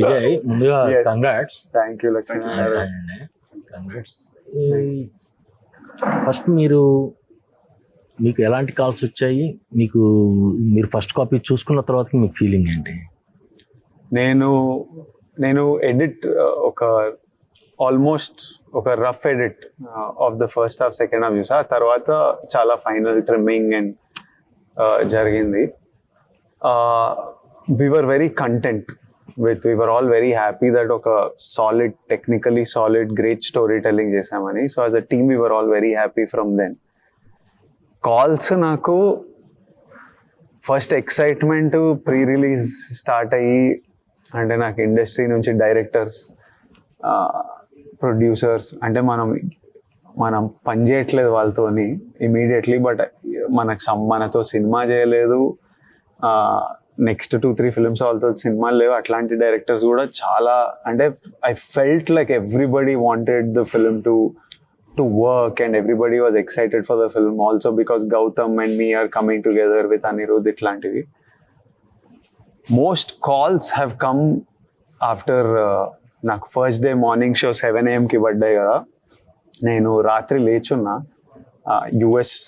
విజయ్, ముందుగా congrats. Thank you Lakshmi. Congrats. First మీకు ఎలాంటి కాల్స్ వచ్చాయి? మీరు ఫస్ట్ కాపీ చూసుకున్న తర్వాత మీకు ఫీలింగ్ ఏంటి? నేను ఎడిట్ ఆల్మోస్ట్ ఒక rough edit of the first half second half చూసా. తర్వాత చాలా ఫైనల్ ట్రిమ్మింగ్ అండ్ జరిగింది. we were very content we were all very happy that oka solid, technically solid, great storytelling chesamani. So as a team we were all very happy from then. Calls naku first excitement pre-release start ayi ante నాకు industry నుంచి directors, producers అంటే మనం పని చేయట్లేదు వాళ్ళతోని immediately, but మనతో cinema చేయలేదు, next 2-3 films వాళ్ళతో సినిమాలు లేవు, అట్లాంటి డైరెక్టర్స్ కూడా చాలా. అంటే I felt like everybody wanted the film to work and everybody was excited for the film also because Gautam and me are coming together with Anirudh. ఇట్లాంటివి most calls have come after నాకు first day morning show 7 AM పడ్డాయి కదా. నేను రాత్రి లేచున్నా, US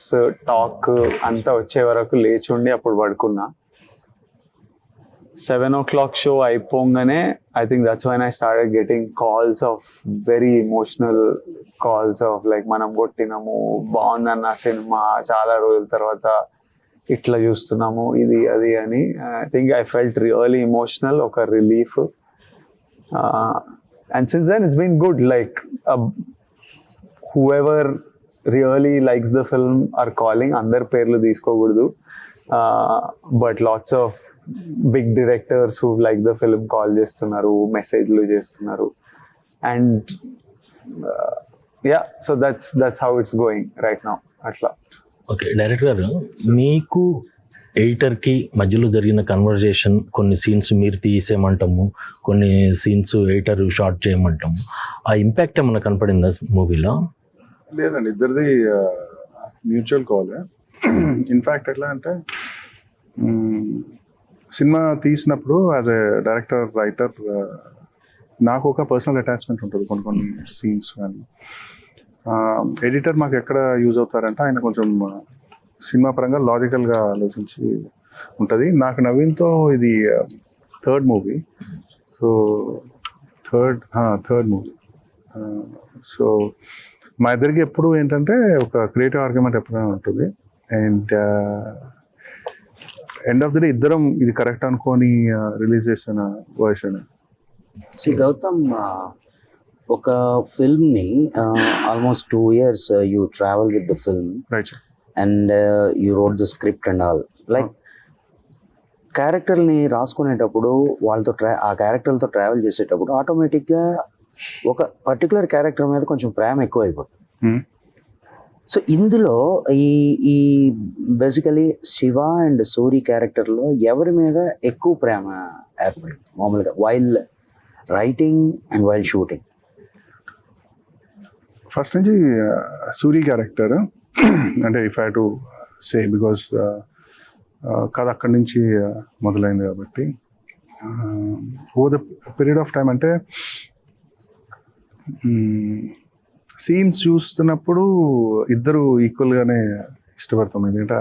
talk అంతా వచ్చే వరకు లేచుండి అప్పుడు పడుకున్నా. 7 o'clock షో అయిపోగానే I think that's when I started getting calls of very emotional calls of like మనం కొట్టినాము, బాగుందన్న సినిమా, చాలా రోజుల తర్వాత ఇట్లా చూస్తున్నాము, ఇది అది అని. I think I felt really emotional, ఒక relief. And since then it's been good. Like whoever really likes the film are calling. అందరి పేర్లు తీసుకోకూడదు, but lots of big directors who like the film call చేస్తున్నారు, మెసేజ్లు చేస్తున్నారు. And so that's how it's going right now. అట్లా. Okay, director గారు, మీకు ఎడిటర్కి మధ్యలో జరిగిన కన్వర్జేషన్, కొన్ని సీన్స్ మీరు తీసేయమంటాము, కొన్ని సీన్స్ ఎడిటర్ షార్ట్ చేయమంటాము, ఆ ఇంపాక్ట్ ఏమన్నా కనపడిందా మూవీలో? లేదండి, ఇద్దరిది మ్యూచువల్ కాల్. ఇన్ఫ్యాక్ట్ ఎట్లా అంటే సినిమా తీసినప్పుడు యాజ్ ఎ డైరెక్టర్, రైటర్ నాకు ఒక పర్సనల్ అటాచ్మెంట్ ఉంటుంది కొన్ని సీన్స్. కానీ ఎడిటర్ మాకు ఎక్కడ యూజ్ అవుతారంటే ఆయన కొంచెం సినిమా పరంగా లాజికల్గా ఆలోచించి ఉంటుంది. నాకు నవీన్తో ఇది third movie. So third movie. So మా ఇద్దరికి ఎప్పుడు ఏంటంటే ఒక క్రియేటివ్ ఆర్గ్యుమెంట్ ఎప్పుడైనా ఉంటుంది. And end of the day ఇద్దరం ఇది కరెక్ట్ అనుకొని రిలీజ్ చేసిన వర్షన్. గౌతమ్, ఒక ఫిల్మ్ని almost 2 years you travel with the film, right, and you wrote the script and all. Like క్యారెక్టర్ని రాసుకునేటప్పుడు వాళ్ళతో ఆ క్యారెక్టర్లతో ట్రావెల్ చేసేటప్పుడు ఆటోమేటిక్గా ఒక పర్టికులర్ క్యారెక్టర్ మీద కొంచెం ప్రేమ ఎక్కువ అయిపోతుంది. సో ఇందులో ఈ బేసికలీ శివ అండ్ సూరి క్యారెక్టర్లో ఎవరి మీద ఎక్కువ ప్రేమ ఏర్పడింది మామూలుగా while writing and while shooting? First నుంచి సూరి క్యారెక్టర్ అంటే if I to say, because కథ అక్కడి నుంచి మొదలైంది కాబట్టి over the period of time అంటే సీన్స్ చూస్తున్నప్పుడు ఇద్దరు ఈక్వల్గానే ఇష్టపడతాం. ఎందుకంటే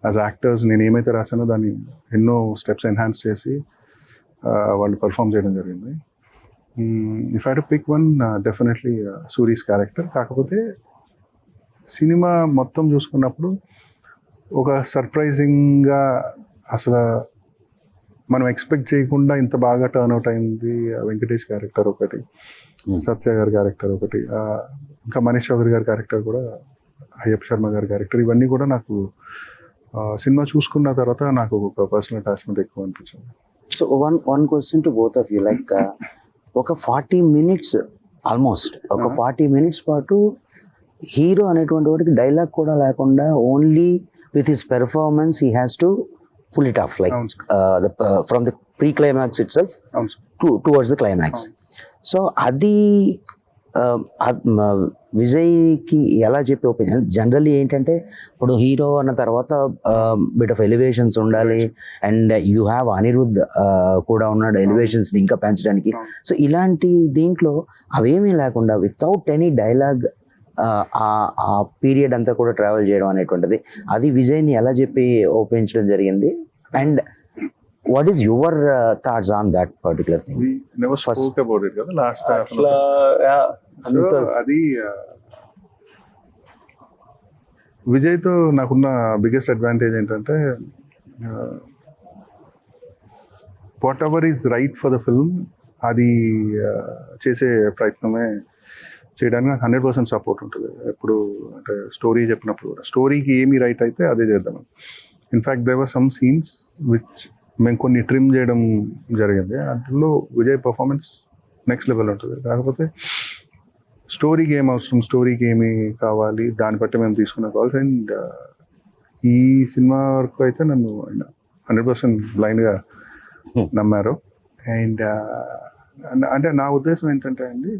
యాజ్ యాక్టర్స్ నేను ఏమైతే రాశానో దాన్ని ఎన్నో స్టెప్స్ ఎన్హాన్స్ చేసి వాళ్ళు పర్ఫామ్ చేయడం జరిగింది. If I to pick one, definitely Suri's character. కాకపోతే సినిమా మొత్తం చూసుకున్నప్పుడు ఒక సర్ప్రైజింగ్గా అసలు మనం ఎక్స్పెక్ట్ చేయకుండా ఇంత బాగా టర్న్ అవుట్ అయింది. వెంకటేష్ క్యారెక్టర్ ఒకటి, సత్య గారి క్యారెక్టర్ ఒకటి, ఇంకా మనీష్ చౌదరి గారి క్యారెక్టర్ కూడా, అయ్యప్ప శర్మ గారి క్యారెక్టర్, ఇవన్నీ కూడా నాకు సినిమా చూసుకున్న తర్వాత నాకు ఒక పర్సనల్ అటాచ్మెంట్ ఎక్కువ అనిపించింది. So one question to both of you. Like ఒక 40 minutes ఆల్మోస్ట్ ఒక 40 minutes పాటు హీరో అనేటువంటి వాడికి డైలాగ్ కూడా లేకుండా only with his performance he has to pull it off, like from the pre climax itself towards the climax. So అది విజయ్కి ఎలా చెప్పి ఒపీనియన్ జనరల్లీ ఏంటంటే ఇప్పుడు హీరో అన్న తర్వాత బిట్ ఆఫ్ ఎలివేషన్స్ ఉండాలి అండ్ యూ హ్యావ్ అనిరుద్ కూడా ఉన్నాడు ఎలివేషన్స్ ని ఇంకా పెంచడానికి. సో ఇలాంటి దీంట్లో అవేమీ లేకుండా వితౌట్ ఎనీ డైలాగ్ ఆ పీరియడ్ అంతా కూడా ట్రావెల్ చేయడం అనేటువంటిది అది విజయ్ని ఎలా చెప్పి ఒప్పించడం జరిగింది and what is your thoughts on that particular thing? We never First- spoke about it కదా లాస్ట్ అట్లా అది విజయ్తో నాకున్న బిగ్గెస్ట్ అడ్వాంటేజ్ ఏంటంటే what ever is right for the film అది చేసే ప్రయత్నమే చేయడానికి నాకు 100% సపోర్ట్ ఉంటుంది. ఎప్పుడు అంటే స్టోరీ చెప్పినప్పుడు కూడా స్టోరీకి ఏమి రైట్ అయితే అదే చేద్దాం. In fact there were some scenes which మేము కొన్ని ట్రిమ్ చేయడం జరిగింది. అందులో విజయ్ పర్ఫార్మెన్స్ నెక్స్ట్ లెవెల్ ఉంటుంది. కాకపోతే స్టోరీకి ఏం అవసరం, స్టోరీకి ఏమి కావాలి, దాన్ని బట్టి మేము తీసుకున్న కాల్స్. అండ్ ఈ సినిమా వరకు అయితే నన్ను 100% బ్లైండ్గా నమ్మారు. అండ్ అంటే నా ఉద్దేశం ఏంటంటే అండి,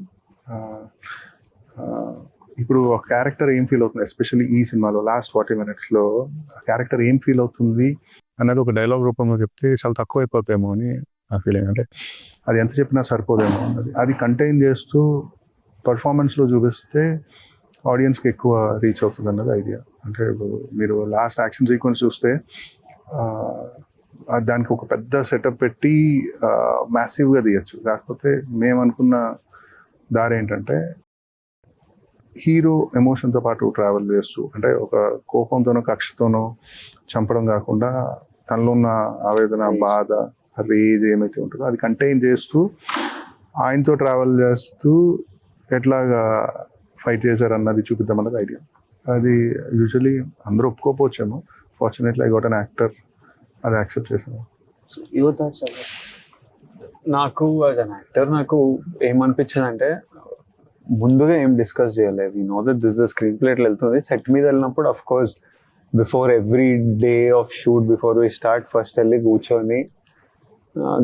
ఇప్పుడు ఒక క్యారెక్టర్ ఏం ఫీల్ అవుతుంది, ఎస్పెషల్లీ ఈ సినిమాలో లాస్ట్ 40 minutesలో క్యారెక్టర్ ఏం ఫీల్ అవుతుంది అన్నది ఒక డైలాగ్ రూపంలో చెప్తే చాలా తక్కువ అయిపోతాయేమో అని నా ఫీలింగ్. అంటే అది ఎంత చెప్పినా సరిపోదేమో అన్నది. అది కంటైన్ చేస్తూ పర్ఫార్మెన్స్లో చూపిస్తే ఆడియన్స్కి ఎక్కువ రీచ్ అవుతుంది అన్నది ఐడియా. అంటే మీరు లాస్ట్ యాక్షన్ సీక్వెన్స్ చూస్తే దానికి ఒక పెద్ద సెటప్ పెట్టి మ్యాసివ్గా తీయచ్చు. కాకపోతే మేము అనుకున్న దారి ఏంటంటే హీరో ఎమోషన్తో పాటు ట్రావెల్ చేస్తూ, అంటే ఒక కోపంతోనో కక్షతోనో చంపడం కాకుండా తనలో ఉన్న ఆవేదన, బాధ, రేజ్ ఏమైతే ఉంటుందో అది కంటైన్ చేస్తూ ఆయనతో ట్రావెల్ చేస్తూ ఎట్లాగా ఫైట్ చేశారన్నది చూపిద్దామన్నది ఐడియా. అది యూజువలీ అందరూ ఒప్పుకోపోవచ్చేమో. Fortunately I got an actor అది యాక్సెప్ట్ చేశాను. Your thoughts? నాకు యాజ్ అన్ యాక్టర్ నాకు ఏమనిపించింది అంటే, ముందుగా ఏం డిస్కస్ చేయలేదు. You know that this the screen play ఎట్లా వెళ్తుంది. సెట్ మీద వెళ్ళినప్పుడు of course before every day of shoot, before we start, first వెళ్ళి కూర్చొని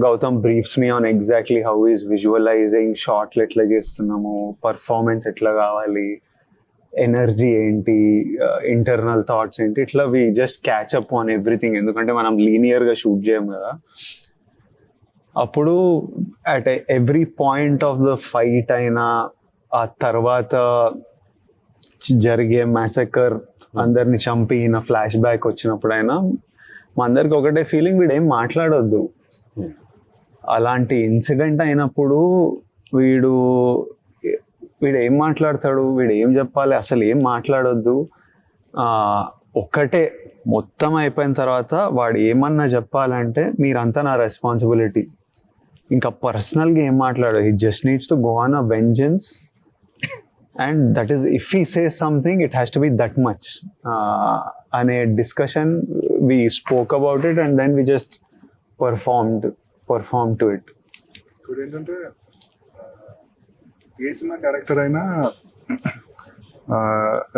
Gautam briefs me on exactly how is visualizing, షార్ట్లు ఎట్లా చేస్తున్నాము, పర్ఫార్మెన్స్ ఎట్లా కావాలి, ఎనర్జీ ఏంటి, ఇంటర్నల్ థాట్స్ ఏంటి, ఇట్లా we just catch up on everything. ఎందుకంటే మనం లీనియర్గా షూట్ చేయం కదా. అప్పుడు at every point of the fight అయినా, ఆ తర్వాత జరిగే మ్యాసకర్, అందరిని చంపి నా ఫ్లాష్ బ్యాక్ వచ్చినప్పుడైనా మా అందరికి ఒకటే ఫీలింగ్, వీడేం మాట్లాడొద్దు. అలాంటి ఇన్సిడెంట్ అయినప్పుడు వీడు ఏం మాట్లాడతాడు, వీడు ఏం చెప్పాలి, అసలు ఏం మాట్లాడొద్దు. ఒక్కటే మొత్తం అయిపోయిన తర్వాత వాడు ఏమన్నా చెప్పాలంటే మీరంతా నా రెస్పాన్సిబిలిటీ, ఇంకా పర్సనల్గా ఏం మాట్లాడు. He just needs to go on a vengeance and that is, if he says something it has to be that much. అనే discussion we spoke about it and then we just performed to it. ఇప్పుడు ఏంటంటే ఏ cinema character అయినా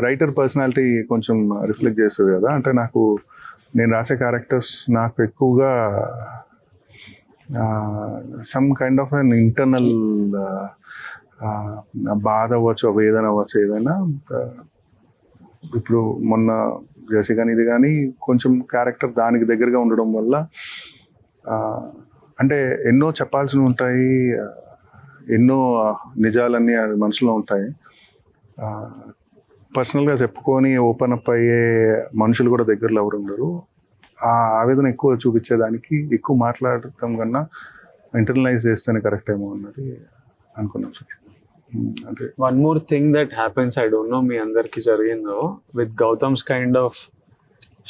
writer personality కొంచెం reflect చేస్తుంది కదా. అంటే నేను రాసే క్యారెక్టర్స్ నాకు ఎక్కువగా some kind of an internal బాధ అవ్వచ్చు, వేదన అవ్వచ్చు, ఏదైనా. ఇప్పుడు మొన్న జెసి కానీ ఇది కానీ కొంచెం క్యారెక్టర్ దానికి దగ్గరగా ఉండడం వల్ల అంటే ఎన్నో చెప్పాల్సినవి ఉంటాయి, ఎన్నో నిజాలన్నీ మనసులో ఉంటాయి. పర్సనల్గా చెప్పుకొని ఓపెన్ అప్ అయ్యే మనుషులు కూడా దగ్గరలో ఎవరు ఉండరు. ఆ ఆవేదన ఎక్కువ చూపించేదానికి ఎక్కువ మాట్లాడటం కన్నా ఇంటర్నలైజ్ చేస్తేనే కరెక్ట్ ఏమో అన్నది అనుకున్నాం సార్. అంటే one more thing that happens, I don't know మీ అందరికి జరిగిందో, with Gautam's kind of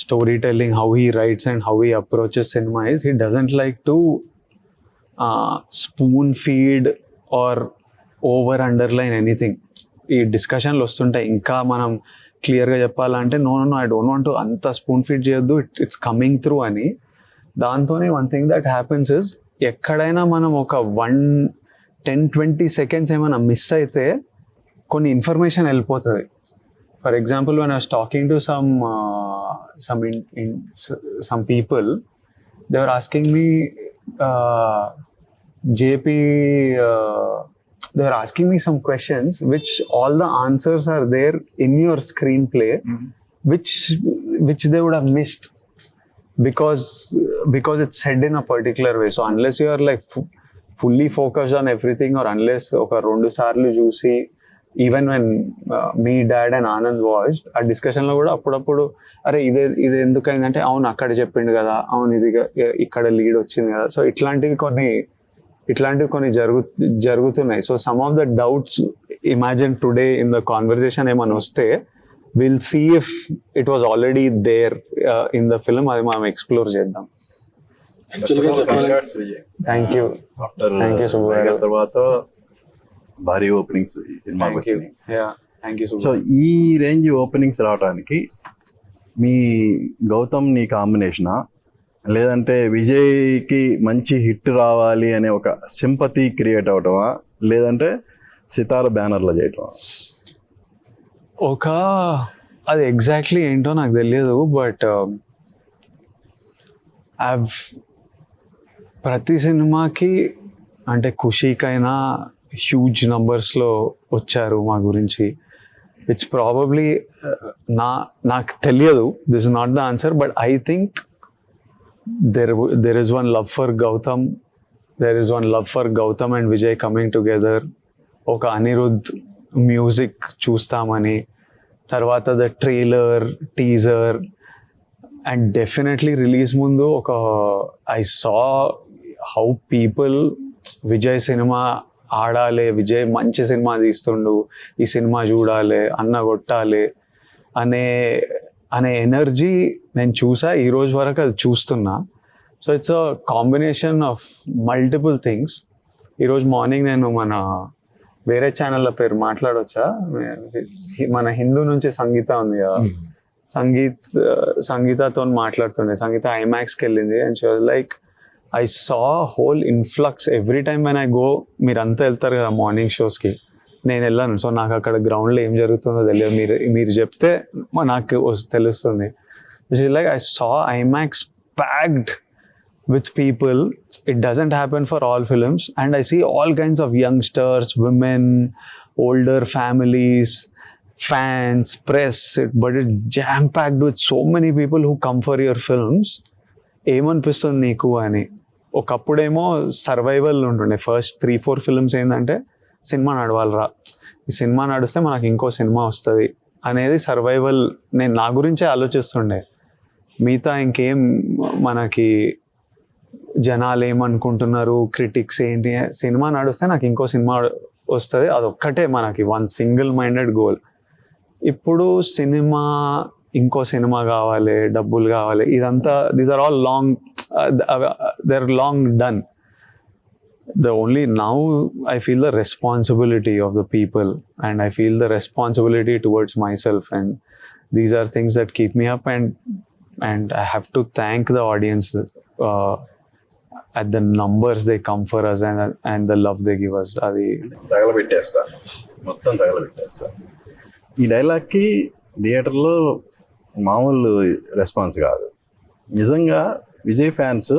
story telling, how he writes and how he approaches cinema is, he doesn't like to spoon feed or over underline anything. ఈ డిస్కషన్లు వస్తుంటాయి, ఇంకా మనం క్లియర్గా చెప్పాలంటే no I don't want to అంత స్పూన్ ఫీడ్ చేయొద్దు, it's coming through అని. దాంతోనే one thing that happens is, ఎక్కడైనా మనం ఒక 10-20 seconds ఏమైనా మిస్ అయితే కొన్ని ఇన్ఫర్మేషన్ వెళ్ళిపోతుంది. For example when I was talking to some people, they were asking me, JP they were asking me some questions which all the answers are there in your screenplay, which they would have missed because it's said in a particular way. So unless you are like fully focused on everything, or unless oka rendu saarlu చూసి, even when me, dad and Anand watched, ఆ discussion లో కూడా అప్పుడప్పుడు అరే ఇది ఎందుకైందంటే అవును అక్కడ చెప్పిండు కదా, అవును ఇది ఇక్కడ లీడ్ వచ్చింది కదా. సో ఇట్లాంటివి కొన్ని జరుగుతున్నాయి. So some of the doubts imagine today in the conversation ఏమైనా వస్తే will see if it was already there in the film. అది మనం ఎక్స్ప్లోర్ చేద్దాం. థ్యాంక్ యూ సుబ్బు గారు. తర్వాత భారీ ఓపెనింగ్స్ ఈ సినిమాకి వచ్చినాయి. Thank you. సో ఈ రేంజ్ ఓపెనింగ్స్ రావడానికి మీ గౌతమ్ నీ కాంబినేషనా, లేదంటే విజయ్కి మంచి హిట్ రావాలి అనే ఒక సింపతి క్రియేట్ అవటమా, లేదంటే సితార బ్యానర్లో చేయటమా? అది ఎగ్జాక్ట్లీ ఏంటో నాకు తెలియదు, బట్ ప్రతి సినిమాకి అంటే ఖుషీకైనా హ్యూజ్ నంబర్స్లో వచ్చారు మా గురించి. ఇట్స్ ప్రాబబ్లీ నాకు తెలియదు, this is not the answer, but I think there is one love for Gautam. There is one love for Gautam and Vijay coming together. Oka Anirudh music చూస్తామని, తర్వాత the trailer, teaser, and definitely release ముందు I saw how people Vijay cinema ఆడాలి, విజయ్ మంచి cinema తీస్తుండు, ఈ cinema చూడాలి, అన్న కొట్టాలి అనే ఎనర్జీ నేను చూసా. ఈ రోజు వరకు అది చూస్తున్నా. So it's a combination of multiple things. ఈరోజు మార్నింగ్ నేను మన వేరే ఛానళ్ళ పేరు మాట్లాడొచ్చా, మన హిందూ నుంచి సంగీత ఉంది కదా, సంగీతతో మాట్లాడుతుండే. సంగీత ఐమాక్స్కి వెళ్ళింది and she was like, I saw whole influx every time when I go. మీరంతా వెళ్తారు కదా మార్నింగ్ షోస్కి, నేను వెళ్ళాను. సో నాకు అక్కడ గ్రౌండ్లో ఏం జరుగుతుందో తెలియదు, మీరు చెప్తే నాకు తెలుస్తుంది. Like I saw IMAX packed with people. It doesn't happen for all films, and I see all kinds of youngsters, women, older families, fans, press, but it's jam packed with so many people who come for your films. ఏమనిపిస్తుంది నీకు అని. ఒకప్పుడేమో survival ఉంటుండే. First 3-4 films ఏంటంటే cinema నడవాలరా, ఈ cinema నడిస్తే మనకి ఇంకో cinema వస్తుంది అనేది సర్వైవల్. నేను నా గురించే ఆలోచిస్తుండే, మిగతా ఇంకేం మనకి జనాలు ఏమనుకుంటున్నారు, క్రిటిక్స్ ఏంటి, సినిమా నడిస్తే నాకు ఇంకో సినిమా వస్తుంది, అదొక్కటే మనకి వన్ సింగిల్ మైండెడ్ గోల్. ఇప్పుడు సినిమా, ఇంకో సినిమా కావాలి, డబ్బులు కావాలి, ఇదంతా these are all long, they are long done. The only now I feel the responsibility of the people, and I feel the responsibility towards myself, and these are things that keep me up, and I have to thank the audience at the numbers they come for us and the love they give us. అది మొత్తం తగలబెట్టేస్తా. ఈ డైలాగ్కి థియేటర్లో మామూలు response కాదు. నిజంగా Vijay fans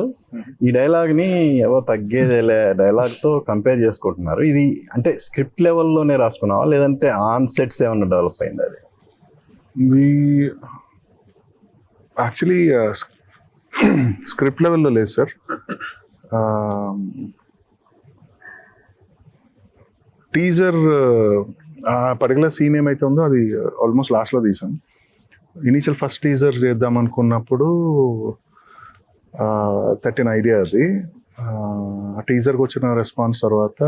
ఈ డైలాగ్ని ఎవరో తగ్గేదేలే డైలాగ్తో కంపేర్ చేసుకుంటున్నారు. ఇది అంటే స్క్రిప్ట్ లెవెల్లోనే రాసుకున్నావా, లేదంటే ఆన్ సెట్స్ ఏమన్నా డెవలప్ అయింది? అది యాక్చువల్లీ స్క్రిప్ట్ లెవెల్లో లేదు సార్. టీజర్ ఆ పర్టికులర్ సీన్ ఏమైతే ఉందో అది ఆల్మోస్ట్ లాస్ట్లో తీసాం. ఇనీషియల్ ఫస్ట్ టీజర్ చేద్దాం అనుకున్నప్పుడు తట్టిన ఐడియా అది. ఆ టీజర్కి వచ్చిన రెస్పాన్స్ తర్వాత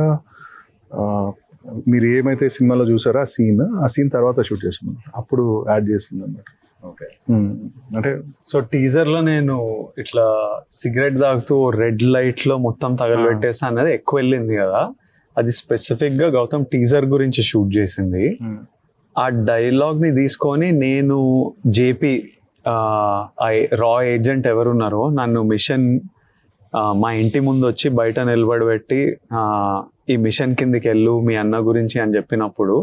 మీరు ఏమైతే సినిమాలో చూసారో ఆ సీన్ తర్వాత షూట్ చేసాం, అప్పుడు యాడ్ చేసింది అన్నమాట. ఓకే. అంటే సో టీజర్లో నేను ఇట్లా సిగరెట్ తాగుతూ రెడ్ లైట్లో మొత్తం తగలబెట్టేసా అనేది ఎక్కువ వెళ్ళింది కదా, అది స్పెసిఫిక్గా గౌతమ్ టీజర్ గురించి షూట్ చేసింది. ఆ డైలాగ్ని తీసుకొని నేను జేపీ రా ఏజెంట్ ఎవరున్నారో నన్ను మిషన్ మా ఇంటి ముందు వచ్చి బయట నిలబడబెట్టి ఈ మిషన్ కిందికి వెళ్ళు మీ అన్న గురించి అని చెప్పినప్పుడు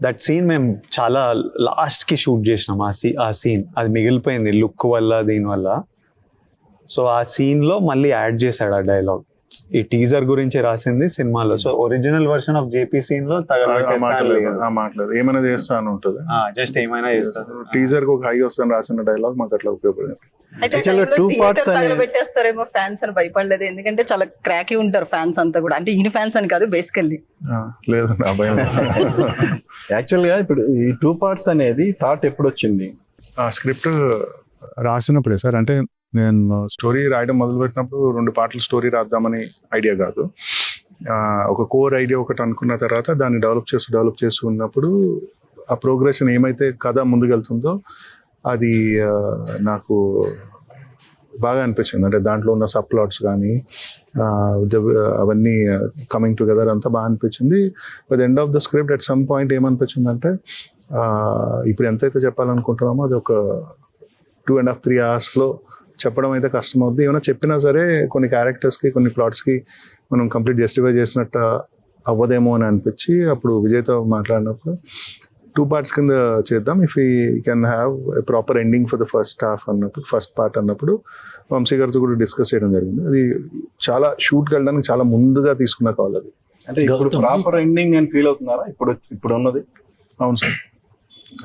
దట్ సీన్ మేము చాలా లాస్ట్కి షూట్ చేసినాం. ఆ సీన్ అది మిగిలిపోయింది లుక్ వల్ల దీనివల్ల. సో ఆ సీన్లో మళ్ళీ యాడ్ చేశాడు ఆ డైలాగ్. ఈ టీజర్ గురించి రాసింది సినిమాలో. So original version of JP scene లో మాట్లాడదు ఏమైనా చేస్తా అని ఉంటుంది. జస్ట్ ఏమైనా చేస్తారు. టీజర్ కి ఒక హై వస్తాను రాసిన డైలాగ్ మాకు అట్లా ఉపయోగపడింది. అయితే Actually, two parts అనే- పెట్టేస్తారేమో ఫ్యాన్స్ అని భయపడలేదు, ఎందుకంటే చాలా క్రాకీ ఉంటారు ఫ్యాన్స్ అంతా కూడా, అంటే ఈయన ఫ్యాన్స్ అని కాదు బేసికల్లీ. లేదు నా భయం. యాక్చువల్గా ఇప్పుడు ఈ 2 parts అనేది థాట్ ఎప్పుడు వచ్చింది? ఆ స్క్రిప్ట్ రాసినప్పుడే సార్, అంటే నేను స్టోరీ రాయడం మొదలుపెట్టినప్పుడు 2 పాటలు స్టోరీ రాద్దామని ఐడియా కాదు. ఒక కోర్ ఐడియా ఒకటి అనుకున్న తర్వాత దాన్ని డెవలప్ చేస్తూ ఉన్నప్పుడు ఆ ప్రోగ్రెషన్ ఏమైతే కథ ముందుకెళ్తుందో అది నాకు బాగా అనిపించింది. అంటే దాంట్లో ఉన్న సబ్ ప్లాట్స్ కానీ అవన్నీ కమింగ్ టుగెదర్ అంతా బాగా అనిపించింది. But end of the script at some point ఏమనిపించింది అంటే ఇప్పుడు ఎంతైతే చెప్పాలనుకుంటున్నామో అది ఒక 2.5-3 hours చెప్పడం అయితే కష్టం అవుతుంది. ఏమైనా చెప్పినా సరే కొన్ని క్యారెక్టర్స్కి కొన్ని ప్లాట్స్కి మనం కంప్లీట్ జస్టిఫై చేసినట్టు అవ్వదేమో అని అనిపించి అప్పుడు విజయ్తో మాట్లాడినప్పుడు 2 parts కింద చేద్దాం, if you can have a proper ending for the first part అన్నప్పుడు వంశీ గారితో కూడా డిస్కస్ చేయడం జరిగింది. అది చాలా షూట్కి వెళ్ళడానికి చాలా ముందుగా తీసుకున్న కాల్ అది. అంటే ఇప్పుడు గౌతమ్. ప్రాపర్ ఎండింగ్ అని ఫీల్ అవుతున్నారా ఇప్పుడు ఉన్నది? అవును సార్,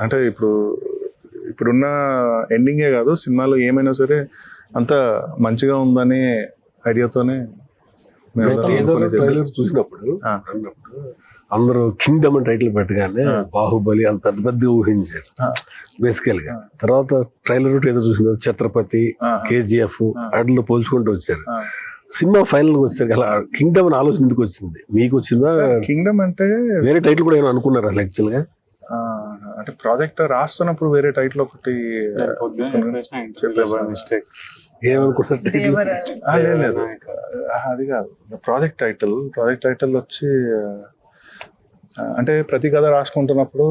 అంటే ఇప్పుడున్న ఎండింగే కాదు, సినిమాలో ఏమైనా సరే అంత మంచిగా ఉందనే ఐడియాతోనే మేము అందరం అనుకుని చేసాం. ట్రైలర్ చూసినప్పుడు ఆ. అందరూ కింగ్డమ్ అని టైటిల్ పెట్టగానే ఆ. బాహుబలి అంత పెద్ద ఊహించారు ఆ. బేసికల్ గా. ఆ. తర్వాత ట్రైలర్ ట్రైలర్ చూసిన తర్వాత ఛత్రపతి, ఆ. కేజీఎఫ్ ఆ. వాటిలో పోల్చుకుంటూ వచ్చారు. ఆ. సినిమా ఫైనల్ వచ్చారు అలా కింగ్డమ్ అని ఆలోచన ఎందుకు వచ్చింది మీకు? వచ్చిందా కింగ్డమ్ అంటే వేరే టైటిల్ కూడా ఏమైనా అనుకున్నారా అసలు యాక్చువల్ గా? అంటే ప్రాజెక్ట్ రాస్తున్నప్పుడు వేరే టైటిల్ ఒకటి మిస్టేక్. ఏమనుకున్నారు టైటిల్? లేదు అది కాదు, ప్రాజెక్ట్ టైటిల్ వచ్చి అంటే ప్రతి కథ రాసుకుంటున్నప్పుడు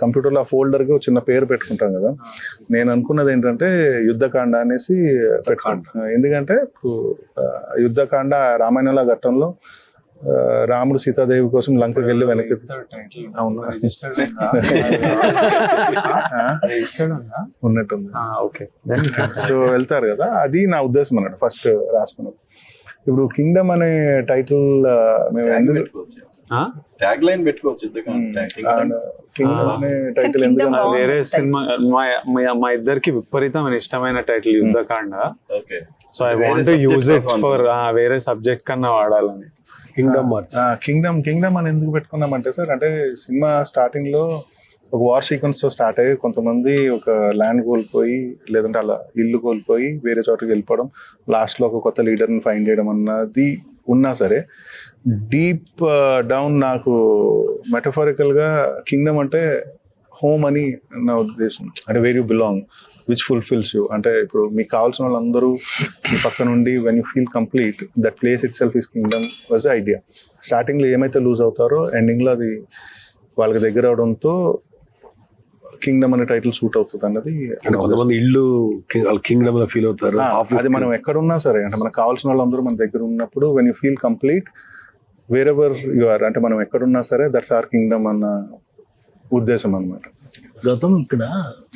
కంప్యూటర్లో ఆ ఫోల్డర్కి ఒక చిన్న పేరు పెట్టుకుంటాం కదా. నేను అనుకున్నది ఏంటంటే యుద్ధకాండ అనేసి పెట్టుకుంటాను. ఎందుకంటే ఇప్పుడు యుద్ధకాండ రామాయణంలో ఘట్టంలో రాముడు సీతాదేవి కోసం లంకకి వెళ్ళి వెనక్కి అవును ఉన్నట్టుంది. ఓకే. సో వెళ్తారు కదా, అది నా ఉద్దేశం అన్నట్టు ఫస్ట్ రాసుకున్నప్పుడు. ఇప్పుడు కింగ్డమ్ అనే టైటిల్ మేము ఎందుకు ట్యాగ్ లైన్ పెట్టుకోవచ్చు. కింగ్డమ్ అనే టైటిల్ ఎందుకు Kingdom వేరే సినిమా మా ఇద్దరికి విపరీతమైన ఇష్టమైన title Yuddhakanda. Okay. So I want to use it for వేరే సబ్జెక్ట్ కన్నా వాడాలని. Kingdom March. కింగ్డమ్ అని ఎందుకు పెట్టుకున్నామంటే సార్, అంటే సినిమా స్టార్టింగ్ లో ఒక వార్ సీక్వెన్స్ తో స్టార్ట్ అయ్యి కొంతమంది ఒక ల్యాండ్ కోల్పోయి లేదంటే అలా ఇల్లు కోల్పోయి వేరే చోటుకి వెళ్ళిపోవడం, లాస్ట్ లో ఒక కొత్త లీడర్ని ఫైండ్ చేయడం అన్నది ఉన్నా సరే డీప్ డౌన్ నాకు మెటఫారికల్ గా కింగ్డమ్ అంటే హోమ్ అని నా ఉద్దేశం. అంటే where you belong, which fulfils you. అంటే ఇప్పుడు మీకు కావాల్సిన వాళ్ళందరూ మీ పక్క నుండి when you feel complete, that place it self is Kingdom was idea. Starting లో ఏమైతే లూజ్ అవుతారో ఎండింగ్ లో అది వాళ్ళకి దగ్గర అవడంతో కింగ్డమ్ అనే టైటిల్ సూట్ అవుతుంది అన్నది. అంటే కొంతమంది ఇల్లు కింగ్డమ్ లో ఫీల్ అవుతారు. అది మనం ఎక్కడున్నా సరే, అంటే మనకు కావాల్సిన వాళ్ళందరూ మన దగ్గర ఉన్నప్పుడు when you feel complete wherever you are, అంటే మనం ఎక్కడున్నా సరే దట్స్ ఆర్ కింగ్డమ్ అన్న ఉద్దేశం అన్నమాట. గతం ఇక్కడ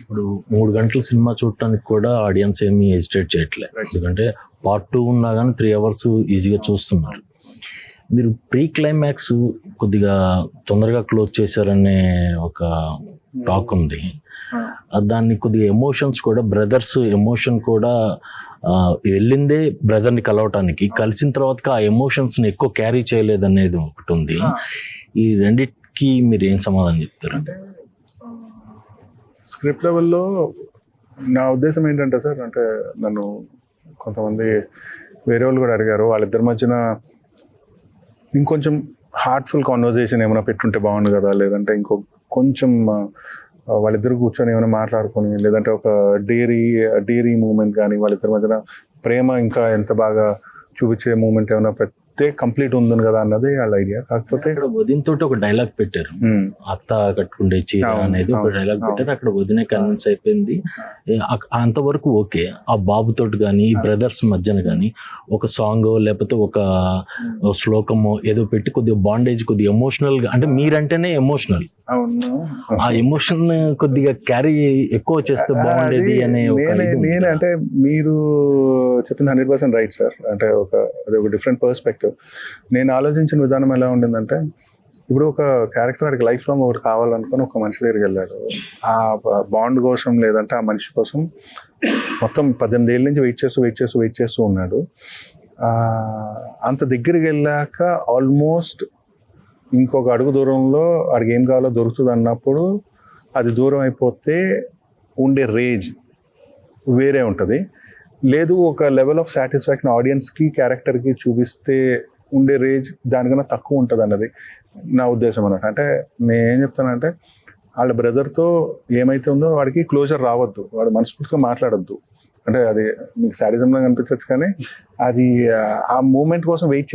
ఇప్పుడు 3 గంటల సినిమా చూడటానికి కూడా ఆడియన్స్ ఏమీ హెజిటేట్ చేయట్లేదు, ఎందుకంటే Part 2 ఉన్నా కానీ 3 hours ఈజీగా చూస్తున్నారు. మీరు ప్రీ క్లైమాక్స్ కొద్దిగా తొందరగా క్లోజ్ చేశారనే ఒక టాక్ ఉంది. దాన్ని కొద్దిగా ఎమోషన్స్ కూడా, బ్రదర్స్ ఎమోషన్ కూడా వెళ్ళిందే బ్రదర్ని కలవటానికి, కలిసిన తర్వాత ఆ ఎమోషన్స్ని ఎక్కువ క్యారీ చేయలేదనేది ఒకటి ఉంది. ఈ రెండిటికి మీరు ఏం సమాధానం చెప్తారు? అంటే స్క్రిప్ట్ లెవెల్లో నా ఉద్దేశం ఏంటంటే సార్, అంటే నన్ను కొంతమంది వేరే వాళ్ళు కూడా అడిగారు, వాళ్ళిద్దరి మధ్యన ఇంకొంచెం హార్ట్ఫుల్ కాన్వర్జేషన్ ఏమైనా పెట్టుంటే బాగుండు కదా, లేదంటే ఇంకో కొంచెం వాళ్ళిద్దరు కూర్చొని ఏమైనా మాట్లాడుకొని, లేదంటే ఒక డేరీ మూమెంట్ కానీ వాళ్ళిద్దరి మధ్యన ప్రేమ ఇంకా ఎంత బాగా చూపించే మూమెంట్ ఏమైనా చెప్తే కంప్లీట్ ఉంది కదా అన్నది వాళ్ళ ఐడియా. కాకపోతే అక్కడ వదిన తోటి ఒక డైలాగ్ పెట్టారు, అత్త కట్టుకుండే చీర అవును, అనేది ఒక అవును, డైలాగ్ అవును. పెట్టారు. అక్కడ వదినే కన్విన్స్ అయిపోయింది. అంతవరకు ఓకే. ఆ బాబుతోటి కానీ బ్రదర్స్ మధ్యన కానీ ఒక సాంగ్ లేకపోతే ఒక శ్లోకమో ఏదో పెట్టి కొద్దిగా బాండేజ్, కొద్దిగా ఎమోషనల్ గా, అంటే మీరంటేనే ఎమోషనల్, అవును. ఆ ఎమోషన్ కొద్దిగా క్యారీ ఎక్కువ చేస్తే బాగుండేది అనే ఒక ఇది ఉంది నేను కదా. అంటే మీరు చెప్పింది 100% రైట్ సార్. అంటే అది ఒక డిఫరెంట్ పర్స్పెక్టివ్. నేను ఆలోచించిన విధానం ఎలా ఉండిందంటే, ఇప్పుడు ఒక క్యారెక్టర్ వాడికి లైఫ్ లాంగ్ ఒకటి కావాలనుకుని ఒక మనిషి దగ్గరికి వెళ్ళాడు. ఆ బాండ్ కోసం లేదంటే ఆ మనిషి కోసం మొత్తం 18 ఏళ్ళ నుంచి వెయిట్ చేస్తూ ఉన్నాడు. అంత దగ్గరికి వెళ్ళాక ఆల్మోస్ట్ ఇంకొక అడుగు దూరంలో వాడికి ఏం కావాలో దొరుకుతుంది అన్నప్పుడు అది దూరం అయిపోతే ఉండే రేజ్ వేరే ఉంటుంది. లేదు, ఒక లెవెల్ ఆఫ్ సాటిస్ఫాక్షన్ ఆడియన్స్కి క్యారెక్టర్కి చూపిస్తే ఉండే రేజ్ దానికన్నా తక్కువ ఉంటుంది అన్నది నా ఉద్దేశం అన్నమాట. అంటే నేను ఏం చెప్తానంటే, వాళ్ళ బ్రదర్తో ఏమైతే ఉందో వాడికి క్లోజర్ రావద్దు, వాడు మనస్ఫూర్తిగా మాట్లాడొద్దు. అంటే అది మీకు శాడిజంగా కనిపించవచ్చు, కానీ అది ఆ మూమెంట్ కోసం వెయిట్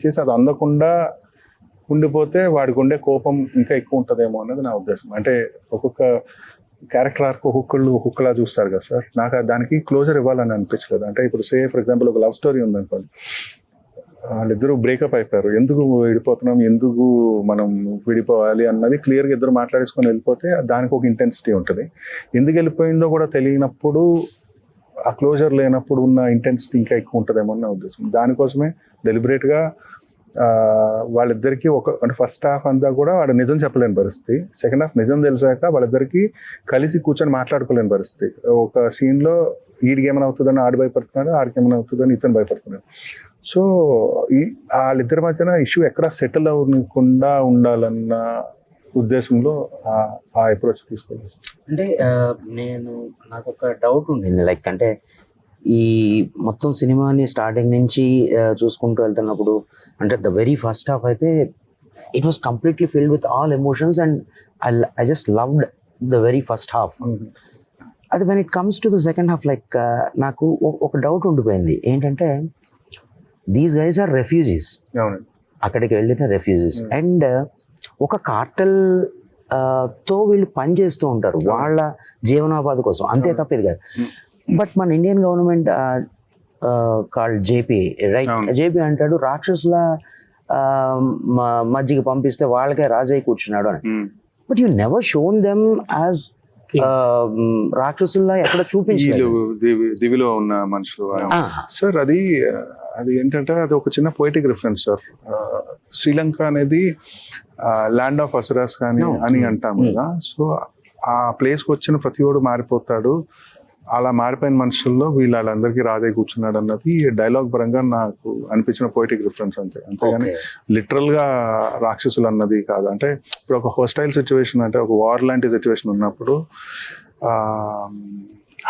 చేసి అది అందకుండా ఉండిపోతే వాడికి ఉండే కోపం ఇంకా ఎక్కువ ఉంటుందేమో అన్నది నా ఉద్దేశం. అంటే ఒక్కొక్క క్యారెక్టర్ ఆర్క్ ఒక్కొక్కలా చూస్తారు కదా సార్. నాకు దానికి క్లోజర్ ఇవ్వాలని అనిపించలేదు. అంటే ఇప్పుడు ఫర్ ఎగ్జాంపుల్ ఒక లవ్ స్టోరీ ఉందనుకోండి, వాళ్ళిద్దరూ బ్రేకప్ అయిపోయారు, ఎందుకు విడిపోతున్నాం, ఎందుకు మనం విడిపోవాలి అన్నది క్లియర్గా ఇద్దరు మాట్లాడేసుకొని వెళ్ళిపోతే దానికి ఒక ఇంటెన్సిటీ ఉంటుంది. ఎందుకు వెళ్ళిపోయిందో కూడా తెలియనప్పుడు, ఆ క్లోజర్ లేనప్పుడు ఉన్న ఇంటెన్సిటీ ఇంకా ఎక్కువ ఉంటుందేమో అని నా ఉద్దేశం. దానికోసమే డెలిబరేట్గా వాళ్ళిద్దరికీ అంటే ఫస్ట్ హాఫ్ అంతా కూడా వాడు నిజం చెప్పలేని పరిస్థితి, సెకండ్ హాఫ్ నిజం తెలిసాక వాళ్ళిద్దరికీ కలిసి కూర్చొని మాట్లాడుకోలేని పరిస్థితి. ఒక సీన్లో వీడికి ఏమైనా అవుతుందని ఆడు భయపడుతున్నాడు, ఆడికి ఏమైనా అవుతుందని ఇతను భయపడుతున్నాడు. సో వాళ్ళిద్దరి మధ్యన ఇష్యూ ఎక్కడ సెటిల్ అవ్వకుండా ఉండాలన్న ఉద్దేశంలో ఆ అప్రోచ్ తీసుకోవాలి. అంటే నాకు ఒక డౌట్ ఉండింది, లైక్ అంటే ఈ మొత్తం సినిమాని స్టార్టింగ్ నుంచి చూసుకుంటూ వెళ్తున్నప్పుడు, అంటే ద వెరీ ఫస్ట్ హాఫ్ అయితే it was completely filled with all emotions and I just loved the very first half. అది when it comes to the second half, like నాకు ఒక డౌట్ ఉండిపోయింది. ఏంటంటే దీస్ గైస్ ఆర్ రెఫ్యూజీస్, అక్కడికి వెళ్ళిన refugees, and ఒక Cartel తో వీళ్ళు పని చేస్తూ ఉంటారు వాళ్ళ జీవనోపాధి కోసం, అంతే తప్ప ఇది కాదు. బట్ మన Indian government called JP, right, JP అంటాడు రాక్షసుల మధ్యకి పంపిస్తే వాళ్ళకే రాజయ్య కూర్చున్నాడు అని. But you never shown them as రాక్షసుల్లా ఎక్కడ చూపించలేదు. దివిలో ఉన్న మనుషులు సార్. అది ఏంటంటే అది ఒక చిన్న పోయిటిక్ రిఫరెన్స్ సార్. శ్రీలంక అనేది ల్యాండ్ ఆఫ్ అసురాస్ అని అంటాం కదా. సో ఆ ప్లేస్కి వచ్చిన ప్రతి ఒడు మారిపోతాడు. అలా మారిపోయిన మనుషుల్లో వాళ్ళందరికీ రాజే కూర్చున్నాడు అన్నది డైలాగ్ పరంగా నాకు అనిపించిన పోయిటిక్ రిఫరెన్స్ అంతే, అంతేగాని లిటరల్ గా రాక్షసులు అన్నది కాదు. అంటే ఇప్పుడు ఒక హోస్టైల్ సిచ్యువేషన్, అంటే ఒక వార్ లాంటి సిచ్యువేషన్ ఉన్నప్పుడు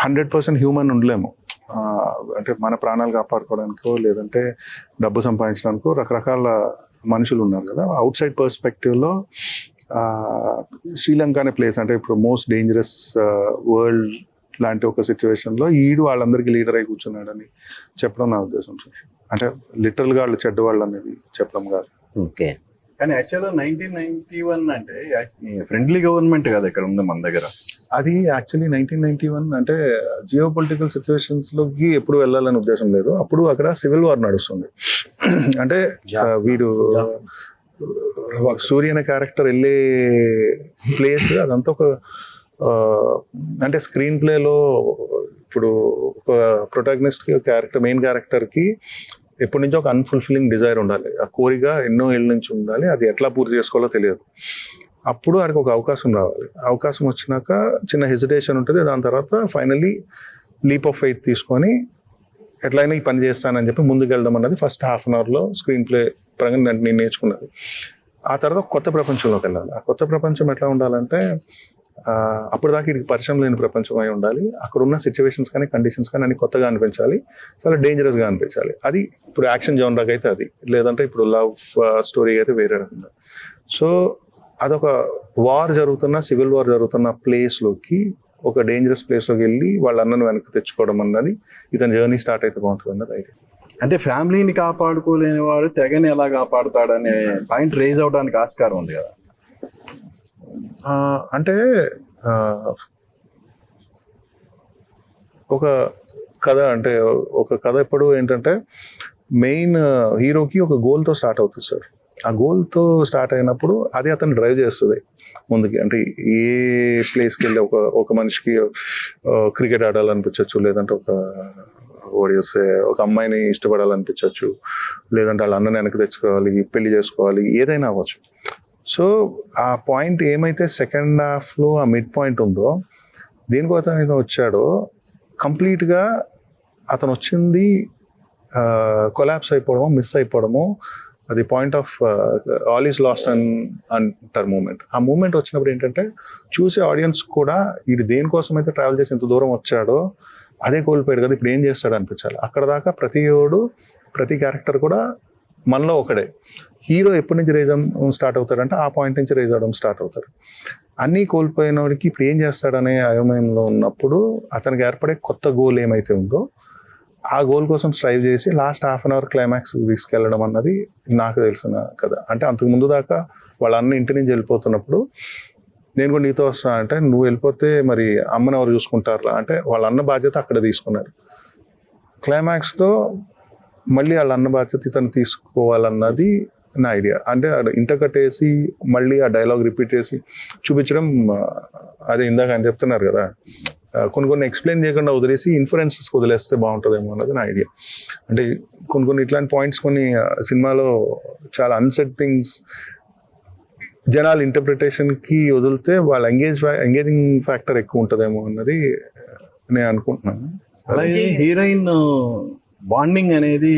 100% హ్యూమన్ ఉండలేము. అంటే మన ప్రాణాలు కాపాడుకోవడానికో లేదంటే డబ్బు సంపాదించడానికో రకరకాల మనుషులు ఉన్నారు కదా. అవుట్ సైడ్ పర్స్పెక్టివ్లో శ్రీలంక అనే ప్లేస్, అంటే ఇప్పుడు మోస్ట్ డేంజరస్ వరల్డ్ లాంటి ఒక సిచ్యువేషన్లో వాళ్ళందరికీ లీడర్ అయి కూర్చున్నాడని చెప్పడం నా ఉద్దేశం సార్. అంటే లిటరల్గా వాళ్ళు చెడ్డవాళ్ళు అనేది చెప్పడం కాదు. ఓకే, కానీ యాక్చువల్గా 1991 అంటే ఫ్రెండ్లీ గవర్నమెంట్ కదా ఇక్కడ ఉంది మన దగ్గర. అది యాక్చువల్లీ 1991 అంటే జియో పొలిటికల్ సిచ్యువేషన్స్లోకి ఎప్పుడు వెళ్ళాలని ఉద్దేశం లేదు. అప్పుడు అక్కడ సివిల్ వార్ నడుస్తుంది. అంటే వీడు సూర్య అనే క్యారెక్టర్ వెళ్ళే ప్లేస్ అదంతా ఒక అంటే స్క్రీన్ ప్లేలో ఇప్పుడు ఒక ప్రొటాగనిస్ట్కి మెయిన్ క్యారెక్టర్కి ఎప్పటి నుంచో ఒక అన్ఫుల్ఫిల్లింగ్ డిజైర్ ఉండాలి, ఆ కోరిక ఎన్నో ఏళ్ళ నుంచి ఉండాలి. అది ఎట్లా పూర్తి చేసుకోవాలో తెలియదు. అప్పుడు వాడికి ఒక అవకాశం రావాలి. అవకాశం వచ్చినాక చిన్న హెసిటేషన్ ఉంటుంది. దాని తర్వాత ఫైనల్లీ లీప్ ఆఫ్ ఫెయిత్ తీసుకొని ఎట్లయినా ఈ పని చేస్తానని చెప్పి ముందుకు వెళ్ళడం అన్నది ఫస్ట్ హాఫ్ అన్ అవర్లో స్క్రీన్ ప్లే పరంగా నేను నేర్చుకున్నది. ఆ తర్వాత కొత్త ప్రపంచంలోకి వెళ్ళాలి. ఆ కొత్త ప్రపంచం ఎట్లా ఉండాలంటే అప్పుడు దాకా ఇది పరిచయం లేని ప్రపంచం అయి ఉండాలి. అక్కడ ఉన్న సిచ్యువేషన్స్ కానీ కండిషన్స్ కానీ అన్ని కొత్తగా అనిపించాలి, చాలా డేంజరస్గా అనిపించాలి. అది ఇప్పుడు యాక్షన్ జోనర్కి అయితే అది, లేదంటే ఇప్పుడు లవ్ స్టోరీ అయితే వేరే రకంగా. సో అదొక వార్ జరుగుతున్న, సివిల్ వార్ జరుగుతున్న ప్లేస్లోకి, ఒక డేంజరస్ ప్లేస్లోకి వెళ్ళి వాళ్ళ అన్నను వెనక్కి తెచ్చుకోవడం అన్నది ఇతని జర్నీ స్టార్ట్ అయితే బాగుంటుంది అన్నది ఐడియా. అంటే ఫ్యామిలీని కాపాడుకోలేని వాడు తెగని ఎలా కాపాడుతాడనే పాయింట్ రేజ్ అవడానికి ఆస్కారం ఉంది కదా. అంటే ఒక కథ అంటే ఒక కథ ఎప్పుడు ఏంటంటే మెయిన్ హీరోకి ఒక గోల్తో స్టార్ట్ అవుతుంది సార్. ఆ గోల్తో స్టార్ట్ అయినప్పుడు అది అతను డ్రైవ్ చేస్తుంది ముందుకి. అంటే ఏ ప్లేస్కి వెళ్ళి ఒక మనిషికి క్రికెట్ ఆడాలనిపించవచ్చు, లేదంటే ఓడిస్తే ఒక అమ్మాయిని ఇష్టపడాలనిపించవచ్చు, లేదంటే వాళ్ళ అన్నని వెనక్కి తెచ్చుకోవాలి, పెళ్లి చేసుకోవాలి, ఏదైనా అవ్వచ్చు. సో ఆ పాయింట్ ఏమైతే సెకండ్ హాఫ్లో ఆ మిడ్ పాయింట్ ఉందో, దేనికోసం ఆయన వచ్చాడో కంప్లీట్గా అతను వచ్చింది కొలాప్స్ అయిపోవడము, మిస్ అయిపోవడము, అది point of all is lost అంటారు మూమెంట్. ఆ మూమెంట్ వచ్చినప్పుడు ఏంటంటే చూసే ఆడియన్స్ కూడా ఇది దేనికోసం అయితే ట్రావెల్ చేసి ఇంత దూరం వచ్చాడో అదే కోల్పోయాడు కదా, ఇప్పుడు ఏం చేస్తాడు అనిపించాలి. అక్కడ దాకా ప్రతి క్యారెక్టర్ కూడా మనలో ఒకడే. హీరో ఎప్పటి నుంచి రైజ్ స్టార్ట్ అవుతాడంటే ఆ పాయింట్ నుంచి రైజ్ అవడం స్టార్ట్ అవుతాడు. అన్నీ కోల్పోయిన వాడికి ఇప్పుడు ఏం చేస్తాడనే అయోమయంలో ఉన్నప్పుడు అతనికి ఏర్పడే కొత్త గోల్ ఏమైతే ఉందో ఆ గోల్ కోసం స్ట్రైవ్ చేసి last half an hour climax తీసుకెళ్ళడం అన్నది నాకు తెలిసిన కదా. అంటే అంతకు ముందు దాకా వాళ్ళ అన్న ఇంటి నుంచి వెళ్ళిపోతున్నప్పుడు నేను కూడా నీతో వస్తా అంటే, నువ్వు వెళ్ళిపోతే మరి అమ్మని ఎవరు చూసుకుంటారా అంటే వాళ్ళ అన్న బాధ్యత అక్కడ తీసుకున్నారు. క్లైమాక్స్లో మళ్ళీ వాళ్ళ అన్న బాధ్యత ఇతను తీసుకోవాలన్నది నా ఐడియా. అంటే ఇంటర్కట్టేసి మళ్ళీ ఆ డైలాగ్ రిపీట్ చేసి చూపించడం, అదే ఇందాక ఆయన చెప్తున్నారు కదా, కొన్ని ఎక్స్ప్లెయిన్ చేయకుండా వదిలేసి ఇన్ఫరెన్సెస్ వదిలేస్తే బాగుంటుందేమో అన్నది నా ఐడియా. అంటే కొన్ని ఇట్లాంటి పాయింట్స్ కొన్ని సినిమాలో చాలా అన్సెట్ థింగ్స్ జనాల ఇంటర్ప్రిటేషన్కి వదిలితే వాళ్ళ ఎంగేజింగ్ ఫ్యాక్టర్ ఎక్కువ ఉంటుందేమో అన్నది నేను అనుకుంటున్నాను. అలాగే హీరోయిన్ బాండింగ్ అనేది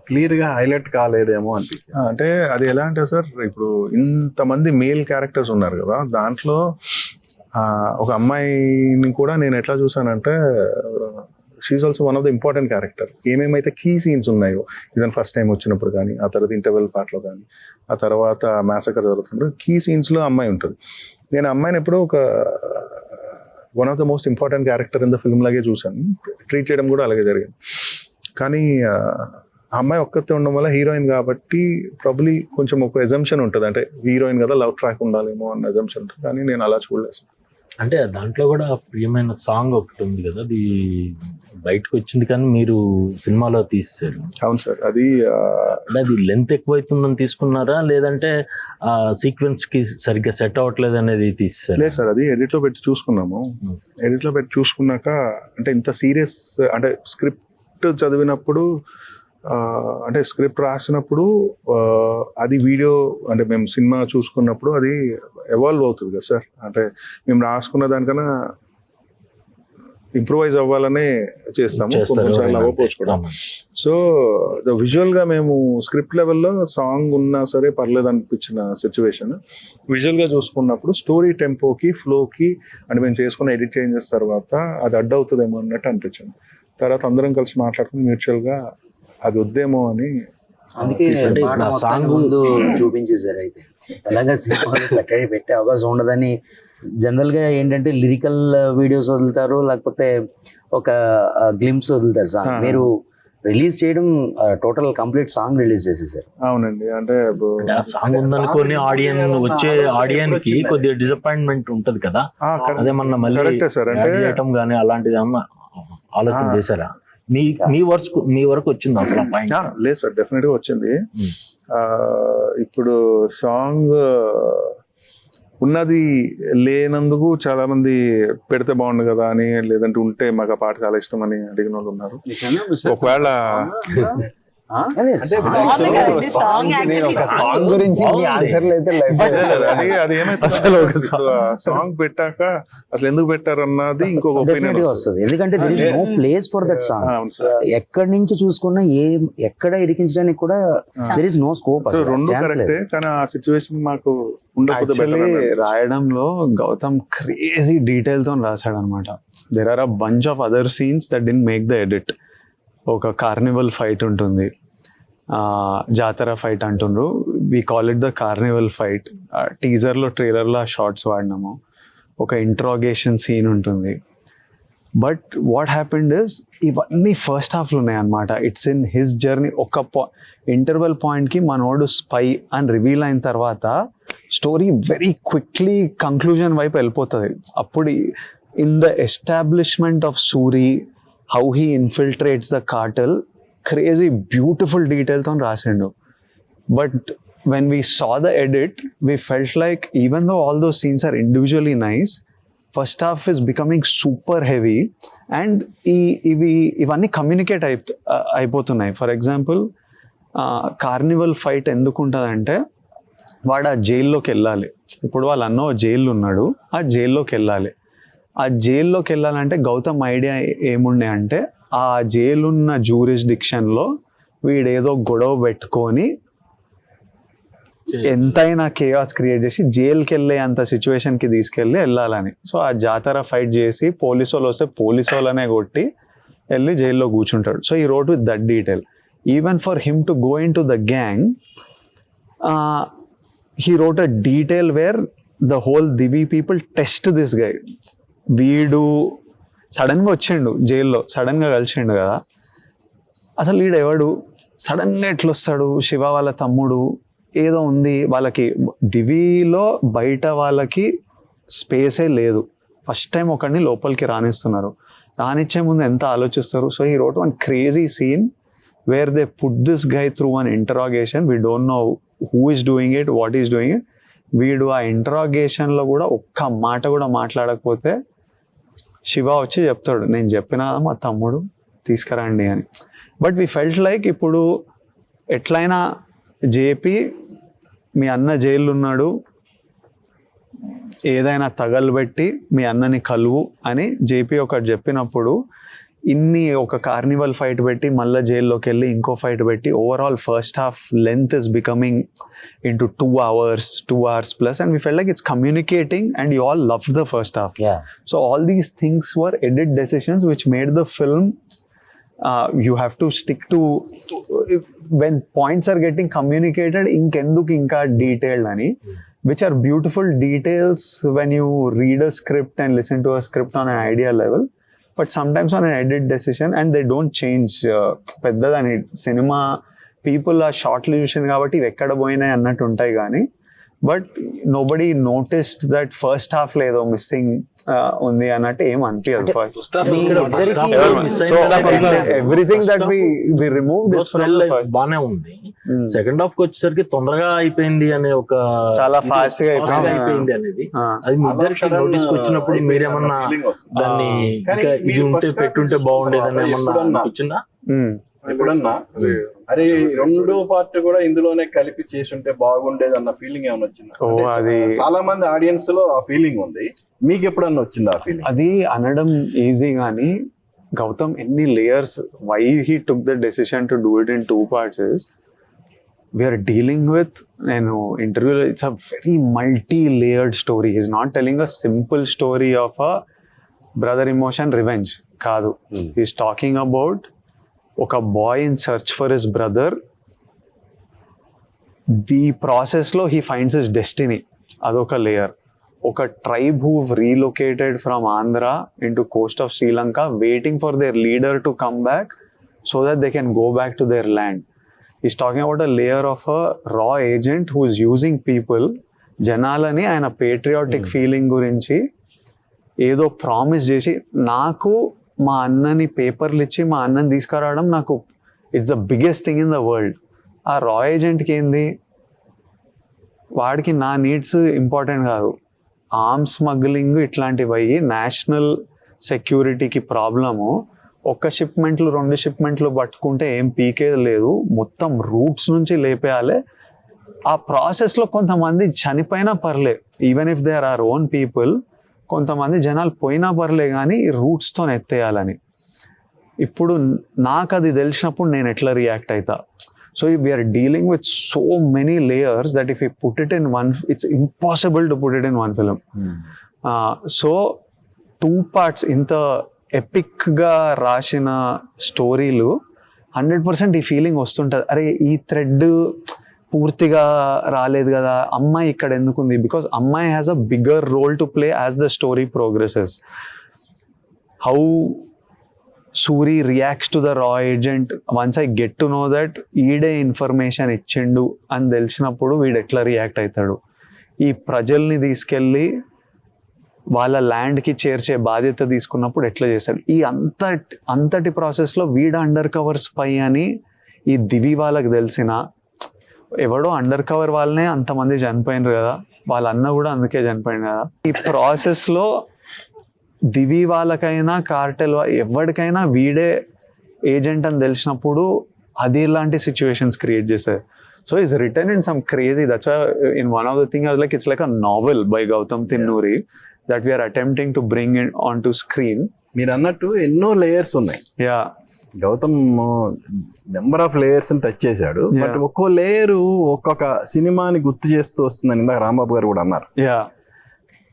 క్లియర్గా హైలైట్ కాలేదేమో అనిపించింది. అంటే అది ఎలా అంటే సార్, ఇప్పుడు ఇంతమంది మేల్ క్యారెక్టర్స్ ఉన్నారు కదా, దాంట్లో ఒక అమ్మాయిని కూడా నేను ఎట్లా చూసానంటే she also one of the important character. ఏమేమైతే కీ సీన్స్ ఉన్నాయో, ఇదని ఫస్ట్ టైం వచ్చినప్పుడు కానీ, ఆ తర్వాత ఇంటర్వెల్ పార్ట్లో కానీ, ఆ తర్వాత మ్యాసకర్ జరుగుతున్నప్పుడు కీ సీన్స్లో అమ్మాయి ఉంటుంది. నేను అమ్మాయిని ఎప్పుడూ ఒక one of the most important character in the film లాగే చూశాను. ట్రీట్ చేయడం కూడా అలాగే జరిగింది. కానీ ఆ అమ్మాయి ఒక్కతే ఉండడం వల్ల హీరోయిన్ కాబట్టి ప్రాబ్లీ కొంచెం ఒక ఎజంప్షన్ ఉంటుంది, అంటే హీరోయిన్ కదా లవ్ ట్రాక్ ఉండాలేమో అన్న ఎజంప్షన్ ఉంటుంది. కానీ నేను అలా చూడలేదు. అంటే దాంట్లో కూడా ప్రియమైన సాంగ్ ఒకటి ఉంది కదా, అది బయటకు వచ్చింది కానీ మీరు సినిమాలో తీసేశారు. అవును సార్. అది అంటే అది లెంత్ ఎక్కువైతుందని తీసుకున్నారా, లేదంటే ఆ సీక్వెన్స్ కి సరిగ్గా సెట్ అవ్వట్లేదు అనేది తీసేశారు? లేదు సార్, అది ఎడిట్లో పెట్టి చూసుకున్నాము. ఎడిట్లో పెట్టి చూసుకున్నాక అంటే ఇంత సీరియస్, అంటే స్క్రిప్ట్ చదివినప్పుడు, అంటే స్క్రిప్ట్ రాసినప్పుడు అది వీడియో అంటే మేము సినిమా చూసుకున్నప్పుడు అది ఎవాల్వ్ అవుతుంది కదా సార్. అంటే మేము రాసుకున్న దానికన్నా ఇంప్రూవైజ్ అవ్వాలనే చేస్తాము, కొన్నిసార్లు అవ్వకపోవచ్చు కూడా. సో విజువల్గా మేము స్క్రిప్ట్ లెవెల్లో సాంగ్ ఉన్నా సరే పర్లేదు అనిపించిన సిచ్యువేషన్, విజువల్గా చూసుకున్నప్పుడు స్టోరీ టెంపోకి ఫ్లోకి అంటే మేము చేసుకున్న ఎడిట్ చేంజెస్ తర్వాత అది అడ్డవుతుందేమో అన్నట్టు అనిపించింది. తర్వాత అందరం కలిసి మాట్లాడుకుని మ్యూచువల్గా అది వద్దేమో అని. అందుకే సాంగ్ ముందు చూపించేసారు. అయితే అలాగా సినిమాలు పెట్టే అవకాశం ఉండదని జనరల్ గా ఏంటంటే లిరికల్ వీడియోస్ వదులుతారు, లేకపోతే ఒక గ్లింప్స్ వదులుతారు సాంగ్. మీరు రిలీజ్ చేయడం టోటల్ కంప్లీట్ సాంగ్ రిలీజ్ చేసేసారు. అవునండి. అంటే సాంగ్ ఉందనుకొని వచ్చే ఆడియన్స్ కి కొద్దిగా డిసప్పాయింట్మెంట్ ఉంటది కదా, అదేమన్నా మళ్ళీ చేయటం కానీ అలాంటిది ఏమన్నా ఆలోచన చేశారా? మీ వరకు వచ్చింది అసలు పాయింట్? లేదు సార్, డెఫినెట్ గా వచ్చింది. ఇప్పుడు సాంగ్ ఉన్నది లేనందుకు చాలా మంది పెడితే బాగుండు కదా అని, లేదంటే ఉంటే మాకు ఆ పాట చాలా ఇష్టం అని అడిగిన వాళ్ళు ఉన్నారు. ఒకవేళ అది ఏమైతే సాంగ్ పెట్టాక అసలు ఎందుకు పెట్టారు అన్నది ఇంకొక ఒపీనియన్ వస్తుంది. ఎందుకంటే there is no place for that song. ఎక్కడి నుంచి చూసుకున్నా ఎక్కడ ఇరికించడానికి కూడా there is no scope. రెండు కరెక్టే, కానీ ఆ సిచ్యువేషన్ మాకు రాయడంలో గౌతమ్ క్రేజీ డీటెయిల్ తో రాశాడు అనమాట. There are a bunch of other scenes that didn't make the edit. ఒక కార్నివల్ ఫైట్ ఉంటుంది, జాతర ఫైట్ అంటుండ్రు, we call it the carnival fight. టీజర్లో ట్రైలర్లో ఆ షార్ట్స్ వాడినాము. ఒక ఇంట్రాగేషన్ సీన్ ఉంటుంది, బట్ వాట్ హ్యాపెండ్ ఇస్ ఇవన్నీ ఫస్ట్ హాఫ్లో ఉన్నాయి అనమాట. It's in his journey. ఒక ఇంటర్వెల్ పాయింట్కి మనోడు స్పై అని రివీల్ అయిన తర్వాత స్టోరీ వెరీ క్విక్లీ కంక్లూజన్ వైపు వెళ్ళిపోతుంది. అప్పుడు in the establishment of Suri, how he infiltrates the cartel, crazy beautiful డీటెయిల్తో రాసిండు. But when we saw the edit, we felt like even though all those scenes are individually nice, first half is becoming super heavy and ఇవన్నీ communicate అయిపోతున్నాయి. For example Carnival fight ఎందుకు ఉంటుందంటే వాడు ఆ జైల్లోకి వెళ్ళాలి. ఇప్పుడు వాళ్ళ అన్న జైల్లో ఉన్నాడు, ఆ జైల్లోకి వెళ్ళాలి. ఆ జైల్లోకి వెళ్ళాలంటే గౌతమ్ ఐడియా ఏముండే అంటే ఆ జైలున్న జ్యూరిస్డిక్షన్లో వీడేదో గొడవ పెట్టుకొని ఎంతైనా కేయాస్ క్రియేట్ చేసి జైలుకి వెళ్ళే అంత సిచ్యువేషన్కి తీసుకెళ్ళి వెళ్ళాలని. సో ఆ జాతర ఫైట్ చేసి పోలీసు వాళ్ళు వస్తే పోలీసు వాళ్ళనే కొట్టి వెళ్ళి జైల్లో కూర్చుంటాడు. సో ఈ road with that detail. Even for him to go in to the gang, he wrote a detail where the whole Divi people test this guy. వీడు సడన్గా వచ్చిండు జైల్లో, సడన్గా కలిసిండు కదా, అసలు వీడు ఎవడు, సడన్గా ఎట్లా వస్తాడు, శివ వాళ్ళ తమ్ముడు ఏదో ఉంది వాళ్ళకి. దివిలో బయట వాళ్ళకి స్పేసే లేదు, ఫస్ట్ టైం ఒకడిని లోపలికి రానిస్తున్నారు. రానిచ్చే ముందు ఎంత ఆలోచిస్తారు. సో ఈ wrote one crazy scene where they put this guy through an interrogation. We don't know who is doing it, what is doing it. వీడు ఆ ఇంటరాగేషన్లో కూడా ఒక్క మాట కూడా మాట్లాడకపోతే శివ వచ్చి చెప్తాడు, నేను చెప్పినా మా తమ్ముడు తీసుకురండి అని. బట్ వీ ఫెల్ట్ లైక్ ఇప్పుడు ఎట్లయినా జేపీ మీ అన్న జైల్లో ఉన్నాడు, ఏదైనా తగలబెట్టి మీ అన్నని కలువు అని జేపీ ఒకటి చెప్పినప్పుడు ఇన్ని ఒక కార్నివల్ ఫైట్ పెట్టి మళ్ళీ జైల్లోకి వెళ్ళి ఇంకో ఫైట్ పెట్టి overall first half length is becoming into 2 hours plus, and we felt like it's communicating and you all loved the first half. So all these things were edit decisions which made the film you have to stick to when points are getting communicated inkenduku inka detailed ani, which are beautiful details when you read a script and listen to a script on an idea level, but sometimes on an edit decision and they don't change peddadani cinema people ఆ షార్ట్లు చూసింది కాబట్టి ఇవి ఎక్కడ పోయినాయి అన్నట్టు ఉంటాయి కానీ, but nobody noticed that first half లో ఏదో మిస్సింగ్ ఉంది అన్నట్టు ఏం అనిపించదు. ఎవ్రీథింగ్ దట్ వి రిమూవ్డ్ బానే ఉంది. సెకండ్ హాఫ్ కి వచ్చేసరికి తొందరగా అయిపోయింది అనే ఒక చాలా ఫాస్ట్ గా అయిపోయింది అనేది అది మీ ఇద్దరికి నోటీస్ కి వచ్చినప్పుడు మీరేమన్నా దాన్ని ఇది ఉంటే పెట్టుంటే బాగుండేదని ఏమన్నా అనిపించిందా? ఎప్పుడన్నా అరే రెండో పార్ట్ కూడా ఇందులోనే కలిపి చేసి ఉంటే బాగుండేది అన్న ఫీలింగ్ ఏమైనా వచ్చిందా? అది చాలా మంది ఆడియన్స్ లో ఆ ఫీలింగ్ ఉంది, మీకు ఎప్పుడన్నా వచ్చిందా ఆ ఫీలింగ్? అది అనడం ఈజీ కానీ గౌతమ్ ఎన్ని layers, why he took the decision to do it in 2 parts is we're dealing with, నేను ఇంటర్వ్యూలో it's a very multi layered story. Is not telling a simple story of a brother emotion revenge కాదు. Is talking about ఒక boy in search for his brother, the ప్రాసెస్లో he finds his destiny, అదొక layer. ఒక tribe who relocated from Andhra into coast of Sri Lanka waiting for their leader to come back so that they can go back to their land. Is talking about a layer of a రా agent who is using people, జనాలని ఆయన patriotic feeling గురించి ఏదో promise చేసి, నాకు మా అన్నని పేపర్లు ఇచ్చి మా అన్నని తీసుకురావడం నాకు it's the biggest thing in the world. ఆ రా ఏజెంట్కి ఏంది, వాడికి నా నీడ్స్ ఇంపార్టెంట్ కాదు, ఆర్మ్స్ స్మగ్లింగ్ ఇట్లాంటివి అయ్యి నేషనల్ సెక్యూరిటీకి ప్రాబ్లము. ఒక్క షిప్మెంట్లు 2 షిప్మెంట్లు పట్టుకుంటే ఏం పీకేది లేదు, మొత్తం రూట్స్ నుంచి లేపేయాలి. ఆ ప్రాసెస్లో కొంతమంది చనిపోయినా పర్లే, even if they are our own people, కొంతమంది జనాలు పోయినా పర్లే కానీ రూట్స్తో ఎత్తేయాలని. ఇప్పుడు నాకు అది తెలిసినప్పుడు నేను ఎట్లా రియాక్ట్ అవుతా. So we're dealing with so many layers that if you put it in one, it's impossible to put it in one film. So 2 parts ఇంత ఎపిక్గా రాసిన స్టోరీలు 100% ఈ ఫీలింగ్ వస్తుంటుంది, అరే ఈ థ్రెడ్ పూర్తిగా రాలేదు కదా, అమ్మాయి ఇక్కడ ఎందుకుంది, బికాస్ అమ్మాయి has a bigger role to play as the story progresses. How Suri reacts to the రా agent once I get to know that ఈడే ఇన్ఫర్మేషన్ ఇచ్చిండు అని తెలిసినప్పుడు వీడు ఎట్లా రియాక్ట్ అవుతాడు, ఈ ప్రజల్ని తీసుకెళ్ళి వాళ్ళ ల్యాండ్కి చేర్చే బాధ్యత తీసుకున్నప్పుడు ఎట్లా చేస్తాడు, ఈ అంతటి ప్రాసెస్లో వీడు అండర్ కవర్ స్పై అని ఈ దివి వాళ్ళకి తెలిసిన, ఎవడో అండర్ కవర్ వాళ్ళనే అంతమంది చనిపోయినారు కదా, వాళ్ళ అన్న కూడా అందుకే చనిపోయింది కదా, ఈ ప్రాసెస్లో దివి వాళ్ళకైనా కార్టెల్ ఎవరికైనా వీడే ఏజెంట్ అని తెలిసినప్పుడు అది ఇలాంటి సిచ్యువేషన్స్ క్రియేట్ చేశారు. So it's written in some crazy, that's in one of the thing I was like it's like a novel by Gautam Tinnanuri that we're attempting to bring in on to screen. మీరు అన్నట్టు ఎన్నో layers ఉన్నాయి. Yeah, Gautam number of layers touch చేశాడు. But ఒక్కో layer ఒక్కొక్క సినిమాని గుర్తు చేస్తూ వస్తుందని ఇందాక రాంబాబు గారు కూడా అన్నారు. యా.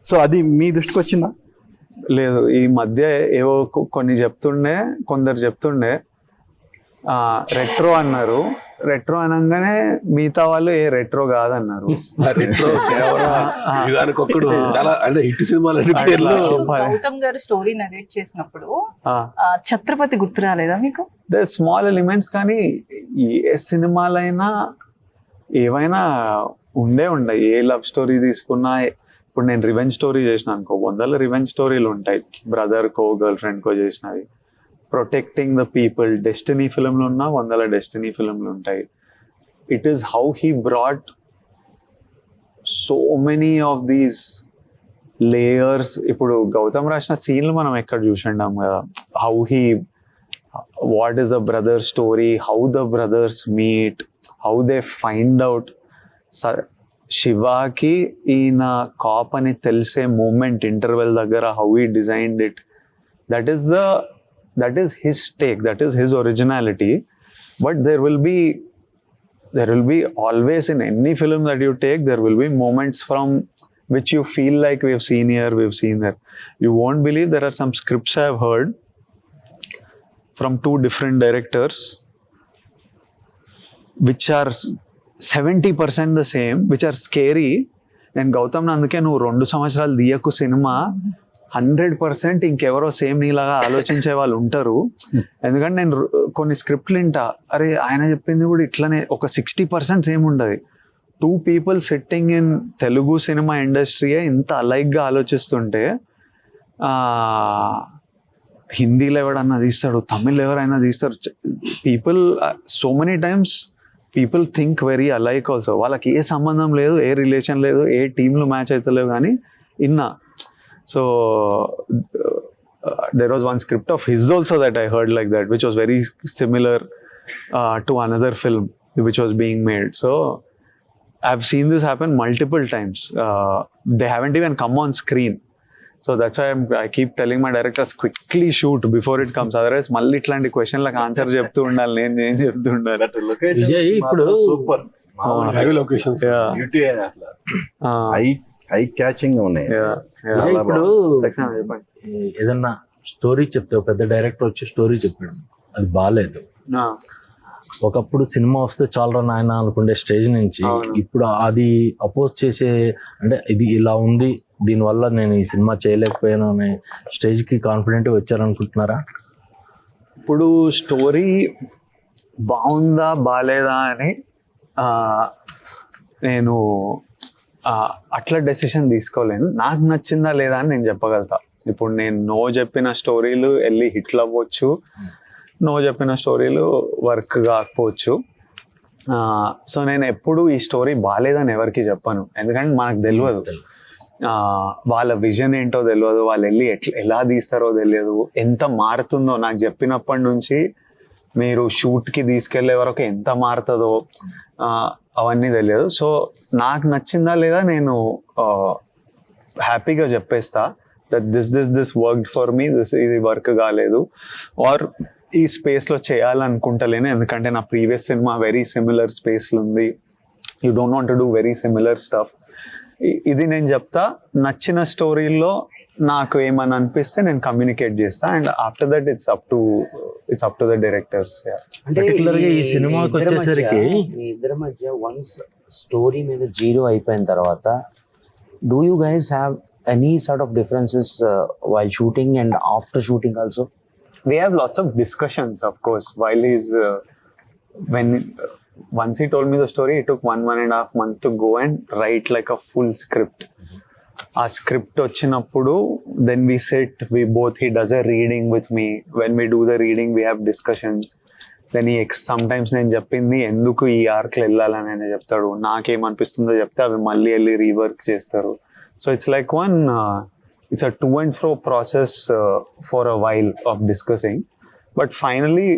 సో అది మీ దృష్టికి వచ్చిందా? లేదు, ఈ మధ్య ఏవో కొందరు చెప్తుండే రెట్రో అన్నారు. రెట్రో అనగానే మిగతా వాళ్ళు ఏ రెట్రో కాదన్నారు. చాలా అంటే హిట్ సినిమాలు గౌతమ్ గారు స్టోరీ నరేట్ చేసినప్పుడు ఛత్రపతి గుర్తు రాలేదా మీకు? ద స్మాల్ ఎలిమెంట్స్, కానీ ఏ సినిమాలైనా ఏవైనా ఉండే ఏ లవ్ స్టోరీ తీసుకున్నా, ఇప్పుడు నేను రివెంజ్ స్టోరీ చేసిన అనుకో, 100 రివెంజ్ స్టోరీలు ఉంటాయి, బ్రదర్కో గర్ల్ ఫ్రెండ్కో చేసినవి. ప్రొటెక్టింగ్ ద పీపుల్ డెస్టినీ ఫిల్మ్లు ఉన్నా 100 డెస్టినీ ఫిల్మ్లు ఉంటాయి. It is how he brought so many of these layers. ఇప్పుడు గౌతమ్ రాసిన సీన్లు మనం ఎక్కడ చూసిండాం కదా, how he what is a brother story, how the brothers meet, how they find out. శివాకి ఈయన కాప్ అని తెలిసే మూమెంట్ ఇంటర్వెల్ దగ్గర how he designed it, that is his take, that is his originality. But there will be always in any film that you take, there will be moments from which you feel like we've seen here, we've seen there. You won't believe there are some scripts I have heard from 2 different directors which are 70% the same, which are scary. నేను గౌతమ్ అందుకే నువ్వు 2 సంవత్సరాలు తీయకు cinema, 100% ఇంకెవరో same నీలాగా ఆలోచించే వాళ్ళు ఉంటారు. ఎందుకంటే నేను కొన్ని స్క్రిప్ట్లు వింటా, అరే ఆయన చెప్పింది కూడా ఇట్లనే, ఒక 60% సేమ్ ఉండదు. 2 people sitting in Telugu cinema ఇండస్ట్రీయే ఇంత అలైక్గా ఆలోచిస్తుంటే హిందీలో ఎవడన్నా తీస్తాడు, తమిళ్ ఎవరైనా తీస్తారు. People so many times people think very alike also. వాళ్ళకి ఏ సంబంధం లేదు, ఏ రిలేషన్ లేదు, ఏ టీంలు మ్యాచ్ అవుతలేవు, కానీ ఇన్నా. So there was one script of his also that I heard like that, which was very similar to another film which was being made. So I've seen this happen multiple times. They haven't even come on screen. So that's why I keep telling my directors, quickly shoot before it comes. Otherwise మళ్ళీ ఇట్లాంటి question లకు answer చెప్తూ ఉండాలి, నేను చెప్తూ ఉండాలి. ఇప్పుడు super locations I catching ఉన్నాయి. ఇప్పుడు ఏదన్నా స్టోరీ చెప్తే, పెద్ద డైరెక్టర్ వచ్చి స్టోరీ చెప్పాడు, అది బాగాలేదు. ఒకప్పుడు సినిమా వస్తే చాలా నాయన అనుకునే స్టేజ్ నుంచి ఇప్పుడు అది అపోజ్ చేసే, అంటే ఇది ఇలా ఉంది, దీనివల్ల నేను ఈ సినిమా చేయలేకపోయాను అనే స్టేజ్కి కాన్ఫిడెంట్ వచ్చారనుకుంటున్నారా? ఇప్పుడు స్టోరీ బాగుందా బాగాలేదా అని నేను అట్లా డెసిషన్ తీసుకోలేను. నాకు నచ్చిందా లేదా అని నేను చెప్పగలుగుతా. ఇప్పుడు నేను నో చెప్పిన స్టోరీలు వెళ్ళి హిట్లు అవ్వచ్చు, నో చెప్పిన స్టోరీలు వర్క్ కాకపోవచ్చు. సో నేను ఎప్పుడు ఈ స్టోరీ బాగాలేదని ఎవరికి చెప్పను, ఎందుకంటే మనకు తెలియదు, వాళ్ళ విజన్ ఏంటో తెలియదు, వాళ్ళు వెళ్ళి ఎలా తీస్తారో తెలియదు, ఎంత మారుతుందో. నాకు చెప్పినప్పటి నుంచి మీరు షూట్కి తీసుకెళ్లే వరకు ఎంత మారుతుందో అవన్నీ తెలియదు. సో నాకు నచ్చిందా లేదా నేను హ్యాపీగా చెప్పేస్తా that this worked for me, ఇది వర్క్ కాలేదు, ఆర్ ఈ స్పేస్లో చేయాలనుకుంటలేను, ఎందుకంటే నా ప్రీవియస్ సినిమా వెరీ సిమిలర్ స్పేస్లో ఉంది, you don't want to do very similar stuff. ఇది నేను చెప్తా. నచ్చిన స్టోరీల్లో నాకు ఏమని అనిపిస్తే నేను కమ్యూనికేట్ చేస్తా, and after that it's up to the directors. అంటే ఈ సినిమాకి వచ్చేసరికి ఇద్దరి మధ్య వన్స్ స్టోరీ మీద 0 అయిపోయిన తర్వాత do you guys have any sort of differences while shooting and after shooting also? We have lots of discussions, of course, while he's once he told me the story, it took 1.5 months to go and write like a full script. ఆ script వచ్చినప్పుడు then we set he does a reading with me. When we do the reading, we have discussions. Then sometimes నేను చెప్పింది ఎందుకు ఈ ఆర్క్లో వెళ్ళాలని ఆయన చెప్తాడు, నాకేమనిపిస్తుందో చెప్తే అవి మళ్ళీ వెళ్ళి రీవర్క్ చేస్తారు. So it's like it's a to and fro process for a while of discussing, but finally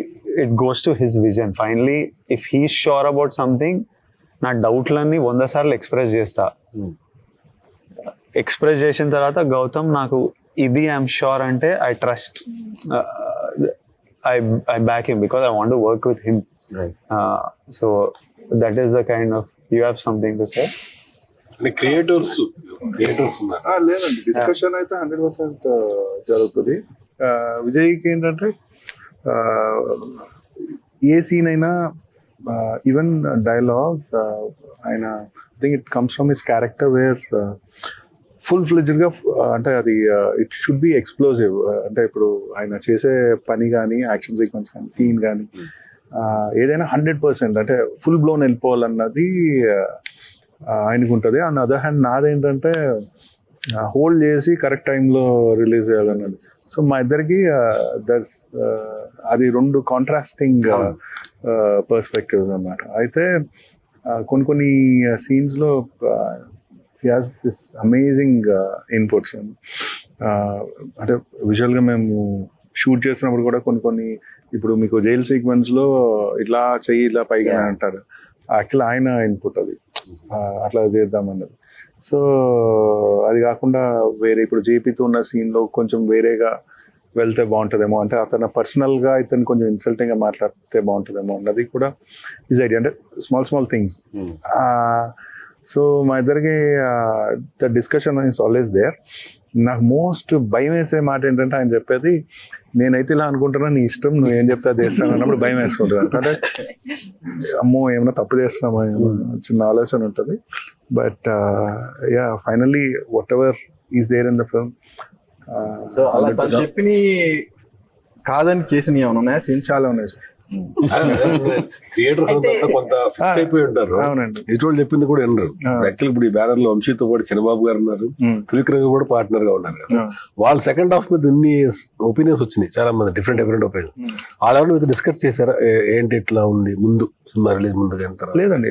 it goes to his vision. Finally, if he's sure about something, నా డౌట్లన్నీ 100 సార్లు ఎక్స్ప్రెస్ చేస్తా. ఎక్స్ప్రెస్ చేసిన తర్వాత గౌతమ్ నాకు ఇది ఐఎమ్ షూర్ అంటే I trust, I back him because I want to work with him. Right. So that is the kind of, you have something to say? Creators ఉన్నారు. లేదండి, డిస్కషన్ అయితే 100% జరుగుతుంది. విజయ్కి ఏంటంటే ఏ సీన్ అయినా ఈవెన్ డైలాగ్ ఆయన think it comes from his character where full ఫ్లెడ్జ్డ్గా అంటే అది ఇట్ షుడ్ బి ఎక్స్ప్లోజివ్. అంటే ఇప్పుడు ఆయన చేసే పని కానీ యాక్షన్ సీక్వెన్స్ కానీ సీన్ కానీ ఏదైనా 100% అంటే ఫుల్ బ్లోన్ వెళ్ళిపోవాలన్నది ఆయనకు ఉంటుంది. అండ్ అదర్ హ్యాండ్ నాదేంటంటే హోల్డ్ చేసి కరెక్ట్ టైంలో రిలీజ్ చేయాలన్నది. సో మా ఇద్దరికి అది రెండు కాంట్రాస్టింగ్ పర్స్పెక్టివ్స్ అన్నమాట. అయితే కొన్ని సీన్స్లో he has this amazing inputs. అంటే విజువల్గా మేము షూట్ చేసినప్పుడు కూడా కొన్ని ఇప్పుడు మీకు జైల్ సీక్వెన్స్లో ఇట్లా చెయ్యి ఇలా పైగా అంటారు, యాక్చువల్ ఆయన ఇన్పుట్ అది అట్లా చేద్దామన్నది. సో అది కాకుండా వేరే ఇప్పుడు జేపీతో ఉన్న సీన్లో కొంచెం వేరేగా వెళ్తే బాగుంటుందేమో, అంటే అతను పర్సనల్గా ఇతను కొంచెం ఇన్సల్టింగ్గా మాట్లాడితే బాగుంటుందేమో అన్నది కూడా ఈజ్ ఐడియా. అంటే స్మాల్ థింగ్స్. సో మా ఇద్దరికి the discussion is always there. నాకు మోస్ట్ భయం వేసే మాట ఏంటంటే ఆయన చెప్పేది, నేనైతే ఇలా అనుకుంటున్నా, నీ ఇష్టం, నువ్వు ఏం చెప్తే అది చేస్తాను అన్నప్పుడు భయం వేసుకుంటుంది. అంటే అమ్మో ఏమైనా తప్పు చేస్తున్నామా చిన్న ఆలోచన ఉంటుంది. But yeah finally whatever is there in the film. So అలా తను చెప్పిన కాదని చేసిన ఏమైనా ఉన్నాయా? సీన్ చాలా ఉన్నాయి సార్. క్రియేటర్స్ కొంత ఫిక్స్ అయిపోయి ఉంటారు. అవునండి, ఎటువంటి చెప్పింది కూడా వినరు. యాక్చువల్ ఇప్పుడు ఈ బ్యానర్ లో వంశీతో పాటు చిన్నబాబు గారు ఉన్నారు, త్రివిక్రమ్ కూడా పార్ట్నర్ గా ఉన్నారు కదా. వాళ్ళు సెకండ్ హాఫ్ మీద ఇన్ని ఒపీనియన్స్ వచ్చినాయి, చాలా మంది డిఫరెంట్ ఒపీనియన్స్. ఆ లెవెల్ మీద డిస్కస్ చేశారా? ఏంటి ఇట్లా ఉంది ముందు సినిమా రిలీజ్ ముందు కానీ తర్వాత? లేదండి,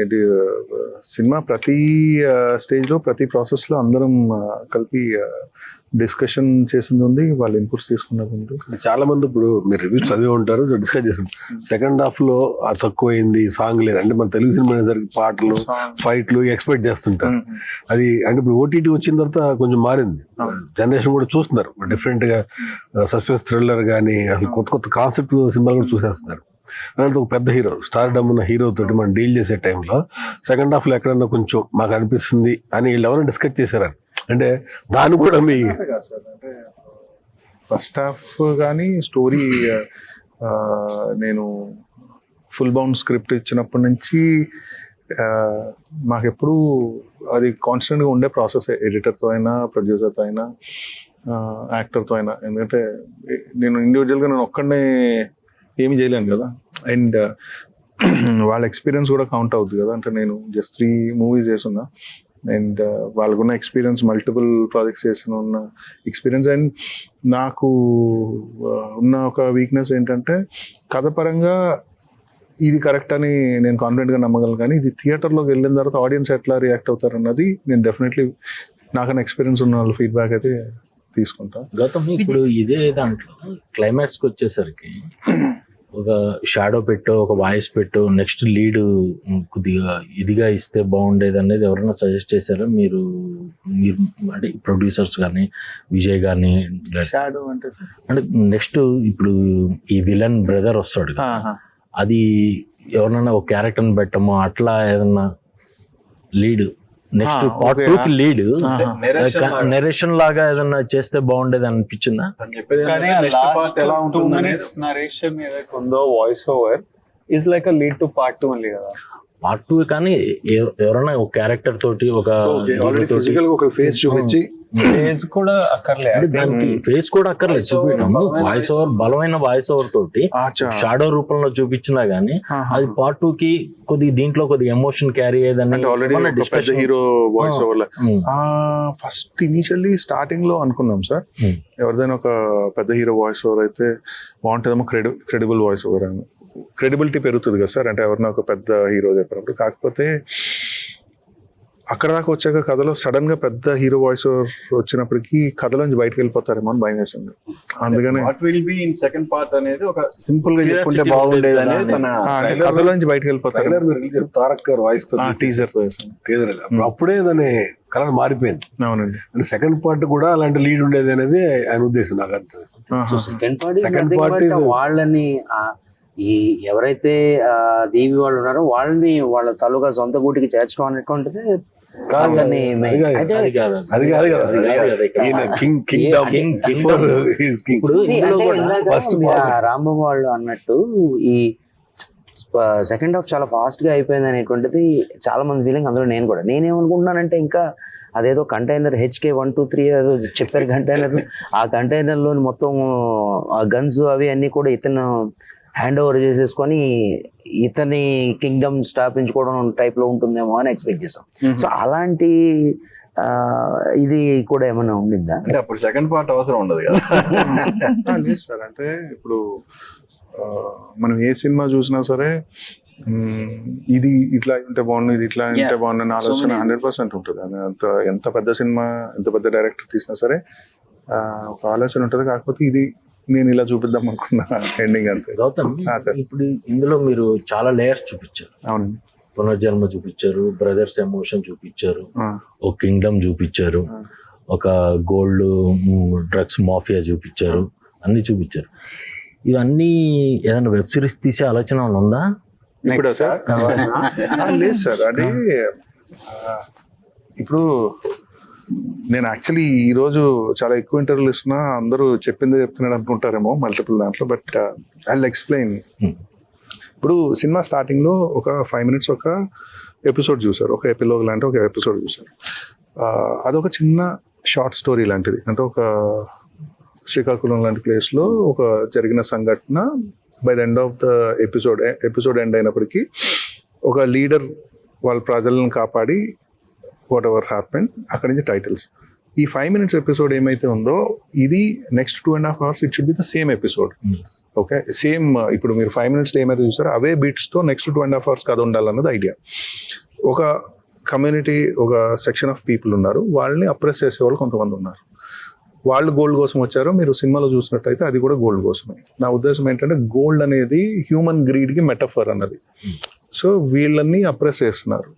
సినిమా ప్రతి స్టేజ్ లో ప్రతి ప్రాసెస్ లో అందరం కలిపి డిస్కషన్ చేసింది ఉంది, వాళ్ళ ఇన్పుట్స్ తీసుకున్నది ఉంది. చాలా మంది ఇప్పుడు మీరు రివ్యూస్ చదివి ఉంటారు, డిస్కస్ చేసారు. సెకండ్ హాఫ్ లో తక్కువైంది, సాంగ్ లేదు అంటే మన తెలుగు సినిమా అనేసరికి పాటలు ఫైట్లు ఎక్స్పెక్ట్ చేస్తుంటారు. అది అంటే ఇప్పుడు ఓటీటీ వచ్చిన తర్వాత కొంచెం మారింది, జనరేషన్ కూడా చూస్తున్నారు డిఫరెంట్ గా. సస్పెన్స్ థ్రిల్లర్ కానీ అసలు కొత్త కొత్త కాన్సెప్ట్ సినిమాలు కూడా చూసేస్తున్నారు. అలాంటి ఒక పెద్ద హీరో, స్టార్ డమ్ ఉన్న హీరో తోటి మనం డీల్ చేసే టైంలో సెకండ్ హాఫ్ లో ఎక్కడన్నా కొంచెం మాకు అనిపిస్తుంది అని వీళ్ళు ఎవరైనా డిస్కస్ చేశారని అంటే దాన్ని కూడా మీ అంటే ఫస్ట్ హాఫ్ కానీ స్టోరీ నేను ఫుల్ బౌండ్ స్క్రిప్ట్ ఇచ్చినప్పటి నుంచి మాకెప్పుడు అది కాన్స్టెంట్గా ఉండే ప్రాసెస్, ఎడిటర్తో అయినా ప్రొడ్యూసర్తో అయినా యాక్టర్తో అయినా. ఎందుకంటే నేను ఇండివిజువల్గా నేను ఒక్కడనే ఏమి చేయలేను కదా, అండ్ వాళ్ళ ఎక్స్పీరియన్స్ కూడా కౌంట్ అవుతుంది కదా. అంటే నేను జస్ట్ 3 మూవీస్ చేస్తున్నా, అండ్ వాళ్ళకున్న ఎక్స్పీరియన్స్, మల్టిపుల్ ప్రాజెక్ట్స్ చేసిన ఉన్న ఎక్స్పీరియన్స్. అండ్ నాకు ఉన్న ఒక వీక్నెస్ ఏంటంటే కథ పరంగా ఇది కరెక్ట్ అని నేను కాన్ఫిడెంట్గా నమ్మగలను, కానీ ఇది థియేటర్లోకి వెళ్ళిన తర్వాత ఆడియన్స్ ఎట్లా రియాక్ట్ అవుతారు అన్నది నేను డెఫినెట్లీ నాకన్నా ఎక్స్పీరియన్స్ ఉన్న వాళ్ళ ఫీడ్బ్యాక్ అయితే తీసుకుంటా. గౌతమ్ ఇప్పుడు ఇదే దాంట్లో క్లైమాక్స్కి వచ్చేసరికి ఒక షాడో పెట్టో, ఒక వాయిస్ పెట్టో, నెక్స్ట్ లీడ్ కొద్దిగా ఇదిగా ఇస్తే బాగుండేది అనేది ఎవరైనా సజెస్ట్ చేశారా మీరు? అంటే ప్రొడ్యూసర్స్ కానీ విజయ్ కానీ షాడో అంటే నెక్స్ట్ ఇప్పుడు ఈ విలన్ బ్రదర్ వస్తాడు కదా, అది ఎవరైనా ఒక క్యారెక్టర్ని పెట్టమో అట్లా ఏదన్నా లీడ్ నెక్స్ట్ పార్ట్ 2 కి లీడ్ నెరేషన్ లాగా ఏదన్నా చేస్తే బాగుండేది అనిపించిందా? నరేషన్ ఏదైతే ఉందో voice over is like a lead to part 2 only కదా. పార్ట్ 2 కానీ ఎవరైనా ఒక క్యారెక్టర్ తోటి ఒక ఫిజికల్ ఒక ఫేస్ చూపించి ఫేజ్ కూడా అక్కర్లే అంటే దానికి ఫేస్ కూడా అక్కర్లేదు చూపించాము. వాయిస్ ఓవర్, బలమైన వాయిస్ ఓవర్ తోటి షాడో రూపంలో చూపించినా గానీ అది పార్ట్ 2 కి కొద్దిగా దీంట్లో కొద్దిగా ఎమోషన్ క్యారీ అయ్యేదని ఆల్రెడీ పెద్ద hero voice over first initially starting లో అనుకున్నాం సార్, ఎవరిదైనా ఒక పెద్ద హీరో వాయిస్ ఓవర్ అయితే బాగుంటుందేమో, క్రెడిబుల్ వాయిస్ ఓవర్ అని. క్రెడిబిలిటీ పెరుగుతుంది కదా సార్, అంటే ఎవరైనా ఒక పెద్ద హీరో చెప్పినప్పుడు. కాకపోతే అక్కడ దాకా వచ్చాక కథలో సడన్ గా పెద్ద హీరో వాయిస్ ఓవర్ వచ్చినప్పటికీ కథలోంచి బయటకు వెళ్ళిపోతారేమో అని భయం వేసింది. అందుకని what will be in second part అనేది ఒక సింపుల్ గా చెప్పుకుంటే బాగుండేది అనేది తన కథలోంచి బయటకు వెళ్ళిపోతారు. తారక్ గారు వాయిస్ తో టీజర్ టీజర్ అప్పుడే దాని కలర్ మారిపోయింది. అవునండి. అంటే సెకండ్ పార్ట్ కూడా అలాంటి లీడ్ ఉండేది అనేది ఆయన ఉద్దేశం. నాకు అర్థం. సెకండ్ పార్ట్ వాళ్ళని ఈ ఎవరైతే దేవి వాళ్ళు ఉన్నారో వాళ్ళని వాళ్ళ తాలూకా సొంత గూటికి చేర్చడం అనేటువంటిది అతన్ని అది కాదు కదా రాంబాబు వాళ్ళు అన్నట్టు ఈ సెకండ్ హాఫ్ చాలా ఫాస్ట్ గా అయిపోయింది అనేటువంటిది చాలా మంది ఫీలింగ్. అందులో నేనేమనుకుంటున్నానంటే ఇంకా అదేదో కంటైనర్ HK 1 2 3 ఏదో చెప్పారు కంటైనర్, ఆ కంటైనర్ లోని మొత్తం గన్స్ అవి అన్ని కూడా ఇతను హ్యాండ్ ఓవర్ చేసేసుకొని ఇతని కింగ్డమ్ స్థాపించుకోవడం టైప్ లో ఉంటుందేమో అని ఎక్స్పెక్ట్ చేసాం. సో అలాంటి ఇది కూడా ఏమైనా ఉండిందా? అంటే అప్పుడు సెకండ్ పార్ట్ అవసరం ఉండదు కదా. లేదు సార్, అంటే ఇప్పుడు మనం ఏ సినిమా చూసినా సరే ఇది ఇట్లా ఉంటే బాగుండు, ఇది ఇట్లా ఉంటే బాగుండు అనే ఆలోచన 100% ఉంటుంది. అంత ఎంత పెద్ద సినిమా, ఎంత పెద్ద డైరెక్టర్ తీసినా సరే ఒక ఆలోచన ఉంటుంది. కాకపోతే ఇది నేను ఇలా చూపిద్దాం అనుకున్నా ఎండింగ్ అంతే. గౌతమ్, ఇప్పుడు ఇందులో మీరు చాలా లేయర్స్ చూపించారు. అవునండి. పునర్జన్మ చూపించారు, బ్రదర్స్ ఎమోషన్ చూపించారు, ఒక కింగ్డమ్ చూపించారు, ఒక గోల్డ్ డ్రగ్స్ మాఫియా చూపించారు, అన్ని చూపించారు. ఇవన్నీ ఏదైనా వెబ్ సిరీస్ తీసే ఆలోచన ఉందా ఇప్పుడు సార్? లేదు సార్, అంటే ఇప్పుడు నేను యాక్చువల్లీ ఈరోజు చాలా ఎక్కువ ఇంటర్వ్యూలు ఇస్తున్నా, అందరూ చెప్పిందే చెప్తున్నాడు అనుకుంటారేమో మల్టిపుల్ దాంట్లో, బట్ ఐ విల్ ఎక్స్ప్లెయిన్. ఇప్పుడు సినిమా స్టార్టింగ్ లో ఒక 5 minutes ఒక ఎపిసోడ్ చూసారు, ఒక ఎపిలోగ్ లాంటి ఒక ఎపిసోడ్ చూసారు. అదొక చిన్న షార్ట్ స్టోరీ లాంటిది. అంటే ఒక శ్రీకాకుళం లాంటి ప్లేస్ లో ఒక జరిగిన సంఘటన by the end of the episode end అయినప్పటికీ ఒక లీడర్ వాళ్ళ ప్రజలను కాపాడి వాట్ ఎవర్ హ్యాపెన్, అక్కడి నుంచి టైటిల్స్. ఈ 5 minutes ఎపిసోడ్ ఏమైతే ఉందో ఇది next 2.5 hours it should be the same episode. Okay, same ఇప్పుడు మీరు 5 minutes ఏమైతే చూసారో అవే బీట్స్ తో నెక్స్ట్ 2.5 hours కథ ఉండాలన్నది ఐడియా. ఒక కమ్యూనిటీ, ఒక సెక్షన్ ఆఫ్ పీపుల్ ఉన్నారు, వాళ్ళని అప్రెస్ చేసే వాళ్ళు కొంతమంది ఉన్నారు. వాళ్ళు గోల్డ్ కోసం వచ్చారు. మీరు సినిమాలో చూసినట్టయితే అది కూడా గోల్డ్ కోసమే. నా ఉద్దేశం ఏంటంటే గోల్డ్ అనేది హ్యూమన్ గ్రీడ్కి మెటఫర్ అన్నది. సో వీళ్ళని అప్రెస్ చేస్తున్నారు.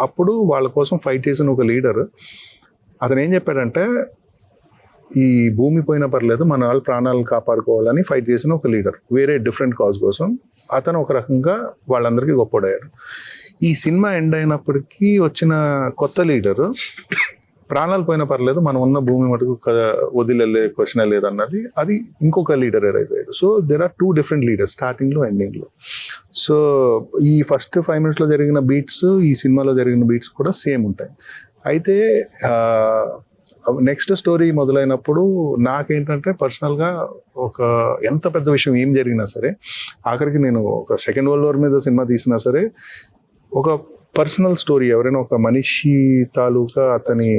అప్పుడు వాళ్ళ కోసం ఫైట్ చేసిన ఒక లీడర్ అతను ఏం చెప్పాడంటే, ఈ భూమి పోయినా పర్లేదు, మన వాళ్ళ ప్రాణాలను కాపాడుకోవాలని ఫైట్ చేసిన ఒక లీడర్, వేరే డిఫరెంట్ కాజ్ కోసం. అతను ఒక రకంగా వాళ్ళందరికీ గొప్పడయ్యాడు. ఈ సినిమా ఎండ్ అయినప్పటికీ వచ్చిన కొత్త లీడరు ప్రాణాలు పోయినా పర్లేదు, మనం ఉన్న భూమి మటుకు వదిలే క్వశ్చన్ లేదన్నది, అది ఇంకొక లీడర్ ఎరైజ్ అయ్యాడు. So there are 2 different leaders స్టార్టింగ్లో ఎండింగ్లో. సో ఈ ఫస్ట్ 5 minutes జరిగిన బీట్స్, ఈ సినిమాలో జరిగిన బీట్స్ కూడా సేమ్ ఉంటాయి. అయితే నెక్స్ట్ స్టోరీ మొదలైనప్పుడు నాకేంటంటే పర్సనల్గా ఒక ఎంత పెద్ద విషయం ఏం జరిగినా సరే, ఆఖరికి నేను ఒక సెకండ్ వరల్డ్ వార్ మీద సినిమా తీసినా సరే, ఒక పర్సనల్ స్టోరీ, ఎవరైనా ఒక మనిషి తాలూకా అతని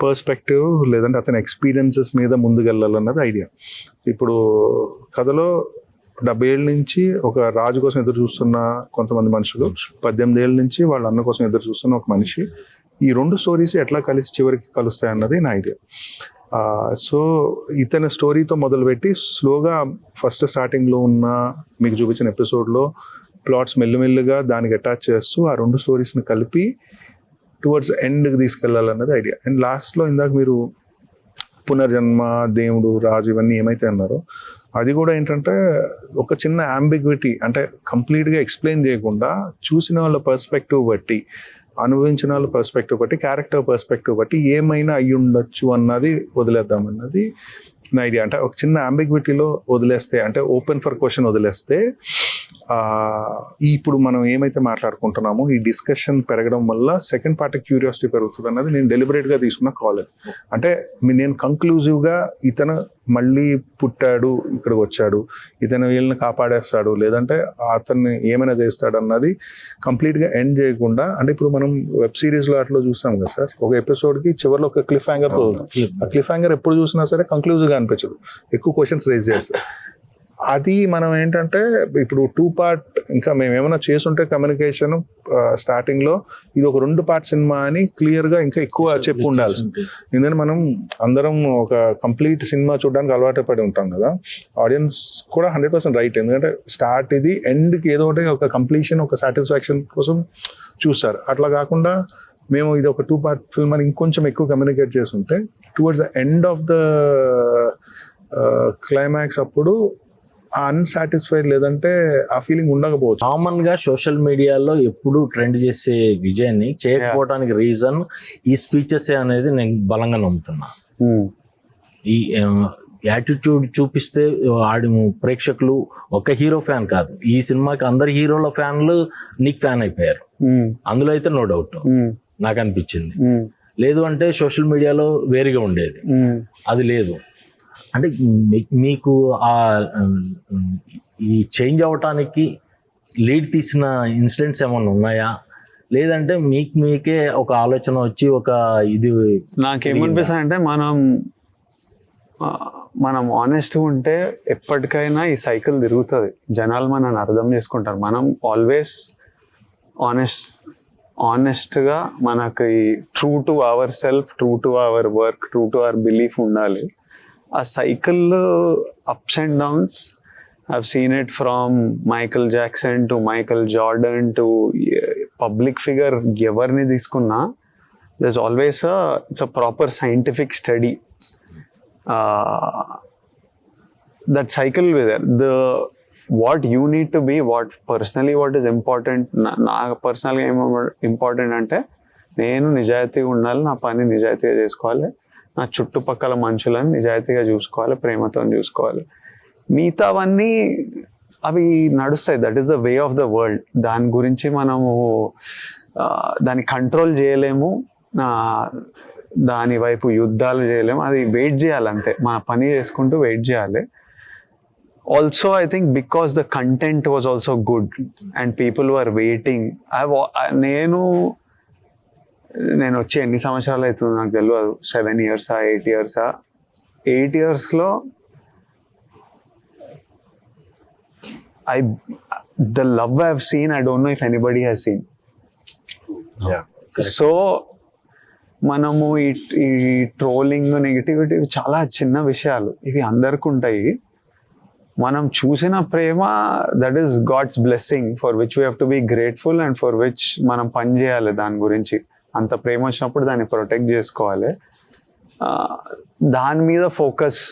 పర్స్పెక్టివ్ లేదంటే అతని ఎక్స్పీరియన్సెస్ మీద ముందుకెళ్ళాలన్నది ఐడియా. ఇప్పుడు కథలో 70 ఏళ్ళ నుంచి ఒక రాజు కోసం ఎదురు చూస్తున్న కొంతమంది మనుషులు, 18 ఏళ్ళ నుంచి వాళ్ళ అన్న కోసం ఎదురు చూస్తున్న ఒక మనిషి, ఈ 2 స్టోరీస్ ఎట్లా కలిసి చివరికి కలుస్తాయి అన్నది నా ఐడియా. సో ఇతని స్టోరీతో మొదలుపెట్టి స్లోగా ఫస్ట్ స్టార్టింగ్లో ఉన్న మీకు చూపించిన ఎపిసోడ్లో ప్లాట్స్ మెల్లిమెల్లిగా దానికి అటాచ్ చేస్తూ ఆ 2 స్టోరీస్ని కలిపి టువర్డ్స్ ఎండ్కి తీసుకెళ్లాలన్నది ఐడియా. అండ్ లాస్ట్లో ఇందాక మీరు పునర్జన్మ, దేవుడు, రాజు ఇవన్నీ ఏమైతే అన్నారో అది కూడా ఏంటంటే ఒక చిన్న అంబిగ్విటీ, అంటే కంప్లీట్గా ఎక్స్ప్లెయిన్ చేయకుండా చూసిన వాళ్ళ పర్స్పెక్టివ్ బట్టి, అనుభవించిన వాళ్ళ పర్స్పెక్టివ్ బట్టి, క్యారెక్టర్ పర్స్పెక్టివ్ బట్టి ఏమైనా అయ్యి ఉండొచ్చు అన్నది వదిలేద్దామన్నది నా ఐడియా. అంటే ఒక చిన్న అంబిగ్విటీలో వదిలేస్తే, అంటే ఓపెన్ ఫర్ క్వశ్చన్ వదిలేస్తే ఇప్పుడు మనం ఏమైతే మాట్లాడుకుంటున్నామో ఈ డిస్కషన్ పెరగడం వల్ల సెకండ్ పార్ట్ క్యూరియాసిటీ పెరుగుతుంది అన్నది నేను డెలిబరేట్గా తీసుకున్న కాల్. అంటే నేను కంక్లూజివ్గా ఇతను మళ్ళీ పుట్టాడు, ఇక్కడికి వచ్చాడు, ఇతను వీళ్ళని కాపాడేస్తాడు, లేదంటే అతన్ని ఏమైనా చేస్తాడు అన్నది కంప్లీట్గా ఎండ్ చేయకుండా, అంటే ఇప్పుడు మనం వెబ్ సిరీస్లో అట్లా చూస్తాం కదా సార్, ఒక ఎపిసోడ్కి చివరిలో ఒక క్లిఫ్ హ్యాంగర్, ఆ క్లిఫ్ హ్యాంగర్ ఎప్పుడు చూసినా సరే కంక్లూజివ్గా అనిపించదు, ఎక్కువ క్వశ్చన్స్ రేజ్ చేస్తారు. అది మనం ఏంటంటే ఇప్పుడు 2 పార్ట్ ఇంకా మేము ఏమైనా చేసుంటే కమ్యూనికేషన్ స్టార్టింగ్లో ఇది ఒక 2 పార్ట్ సినిమా అని క్లియర్గా ఇంకా ఎక్కువ చెప్పు ఉండాల్సి. ఎందుకంటే మనం అందరం ఒక కంప్లీట్ సినిమా చూడడానికి అలవాటు పడి ఉంటాం కదా, ఆడియన్స్ కూడా 100% రైట్. ఎందుకంటే స్టార్ట్ ఇది ఎండ్కి ఏదో ఒకటి ఒక కంప్లీషన్, ఒక సాటిస్ఫాక్షన్ కోసం చూస్తారు. అట్లా కాకుండా మేము ఇది ఒక 2 పార్ట్ ఫిల్మ్ అని ఇంకొంచెం ఎక్కువ కమ్యూనికేట్ చేస్తుంటే towards the end of the climax అప్పుడు అన్సాటిస్ఫైడ్ లేదంటే ఆ ఫీలింగ్ ఉండకపోవచ్చు. కామన్ గా సోషల్ మీడియాలో ఎప్పుడు ట్రెండ్ చేసే విజయాన్ని చేయకపోవడానికి రీజన్ ఈ స్పీచెస్ అనేది నేను బలంగా నమ్ముతున్నా. ఈ యాటిట్యూడ్ చూపిస్తే ప్రేక్షకులు ఒక హీరో ఫ్యాన్ కాదు, ఈ సినిమాకి అందరు హీరోల ఫ్యాన్లు నీకు ఫ్యాన్ అయిపోయారు, అందులో అయితే నో డౌట్ నాకు అనిపించింది. లేదు అంటే సోషల్ మీడియాలో వేరుగా ఉండేది, అది లేదు. అంటే మీకు ఆ ఈ చేంజ్ అవ్వటానికి లీడ్ తీసిన ఇన్సిడెంట్స్ ఏమైనా ఉన్నాయా, లేదంటే మీకే ఒక ఆలోచన వచ్చి ఒక ఇది? నాకేమనిపిస్తుంది అంటే మనం ఆనెస్ట్గా ఉంటే ఎప్పటికైనా ఈ సైకిల్ తిరుగుతుంది, జనాలు మనల్ని అర్థం చేసుకుంటారు. మనం ఆల్వేస్ ఆనెస్ట్గా మనకి true to our self, true to our work, true to our belief ఉండాలి. ఆ cycle ups and downs, I've seen it from Michael Jackson to Michael Jordan to public figure, evarni తీసుకున్నా there's always it's a proper scientific study. That cycle with it, what you need to be, what is important, నా పర్సనల్గా ఏమో important అంటే నేను నిజాయితీగా ఉండాలి, నా పని నిజాయితీగా చేసుకోవాలి, నా చుట్టుపక్కల మనుషులను నిజాయితీగా చూసుకోవాలి, ప్రేమతో చూసుకోవాలి. మిగతావన్నీ అవి నడుస్తాయి, that is the way of the world. దాని గురించి మనము దాన్ని కంట్రోల్ చేయలేము, దాని వైపు యుద్ధాలు చేయలేము, అది వెయిట్ చేయాలి అంతే, మన పని చేసుకుంటూ వెయిట్ చేయాలి. Also I think because the content was also good and people were waiting. నేను వచ్చి ఎన్ని సంవత్సరాలు అవుతుంది నాకు తెలియదు, 7 years 8 years 8 yearsలో the love I've seen, I don't know if anybody has seen. So మనము ఈ ట్రోలింగ్, నెగిటివిటీ చాలా చిన్న విషయాలు, ఇవి అందరికి ఉంటాయి. మనం చూసిన ప్రేమ, that is God's blessing for which we have to be grateful and for which మనం పని చేయాలి. దాని గురించి అంత ప్రేమ వచ్చినప్పుడు దాన్ని ప్రొటెక్ట్ చేసుకోవాలి, దాని మీద ఫోకస్,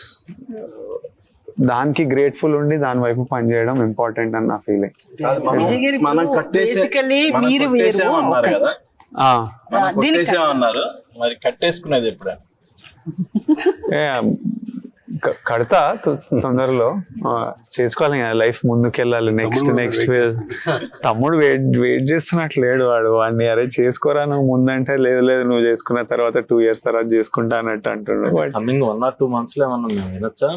దానికి గ్రేట్ఫుల్ ఉండి దాని వైపు పనిచేయడం ఇంపార్టెంట్ అని నా ఫీలింగ్. మనం కట్టేసామన్నారు కదా, కట్టేసామన్నారు, మరి కట్టేసుకునేది ఎప్పుడైనా? కడతా తొందరలో, చేసుకోవాలి కదా, లైఫ్ ముందుకెళ్ళాలి, నెక్స్ట్ తమ్ముడు వెయిట్ చేస్తున్నట్లు లేడు, వాడిని అరే చేసుకోరా నువ్వు ముందంటే, లేదు నువ్వు చేసుకున్న తర్వాత 2 years తర్వాత చేసుకుంటా అన్నట్టు అంటున్నాడు. 1 or 2 months వినొచ్చా?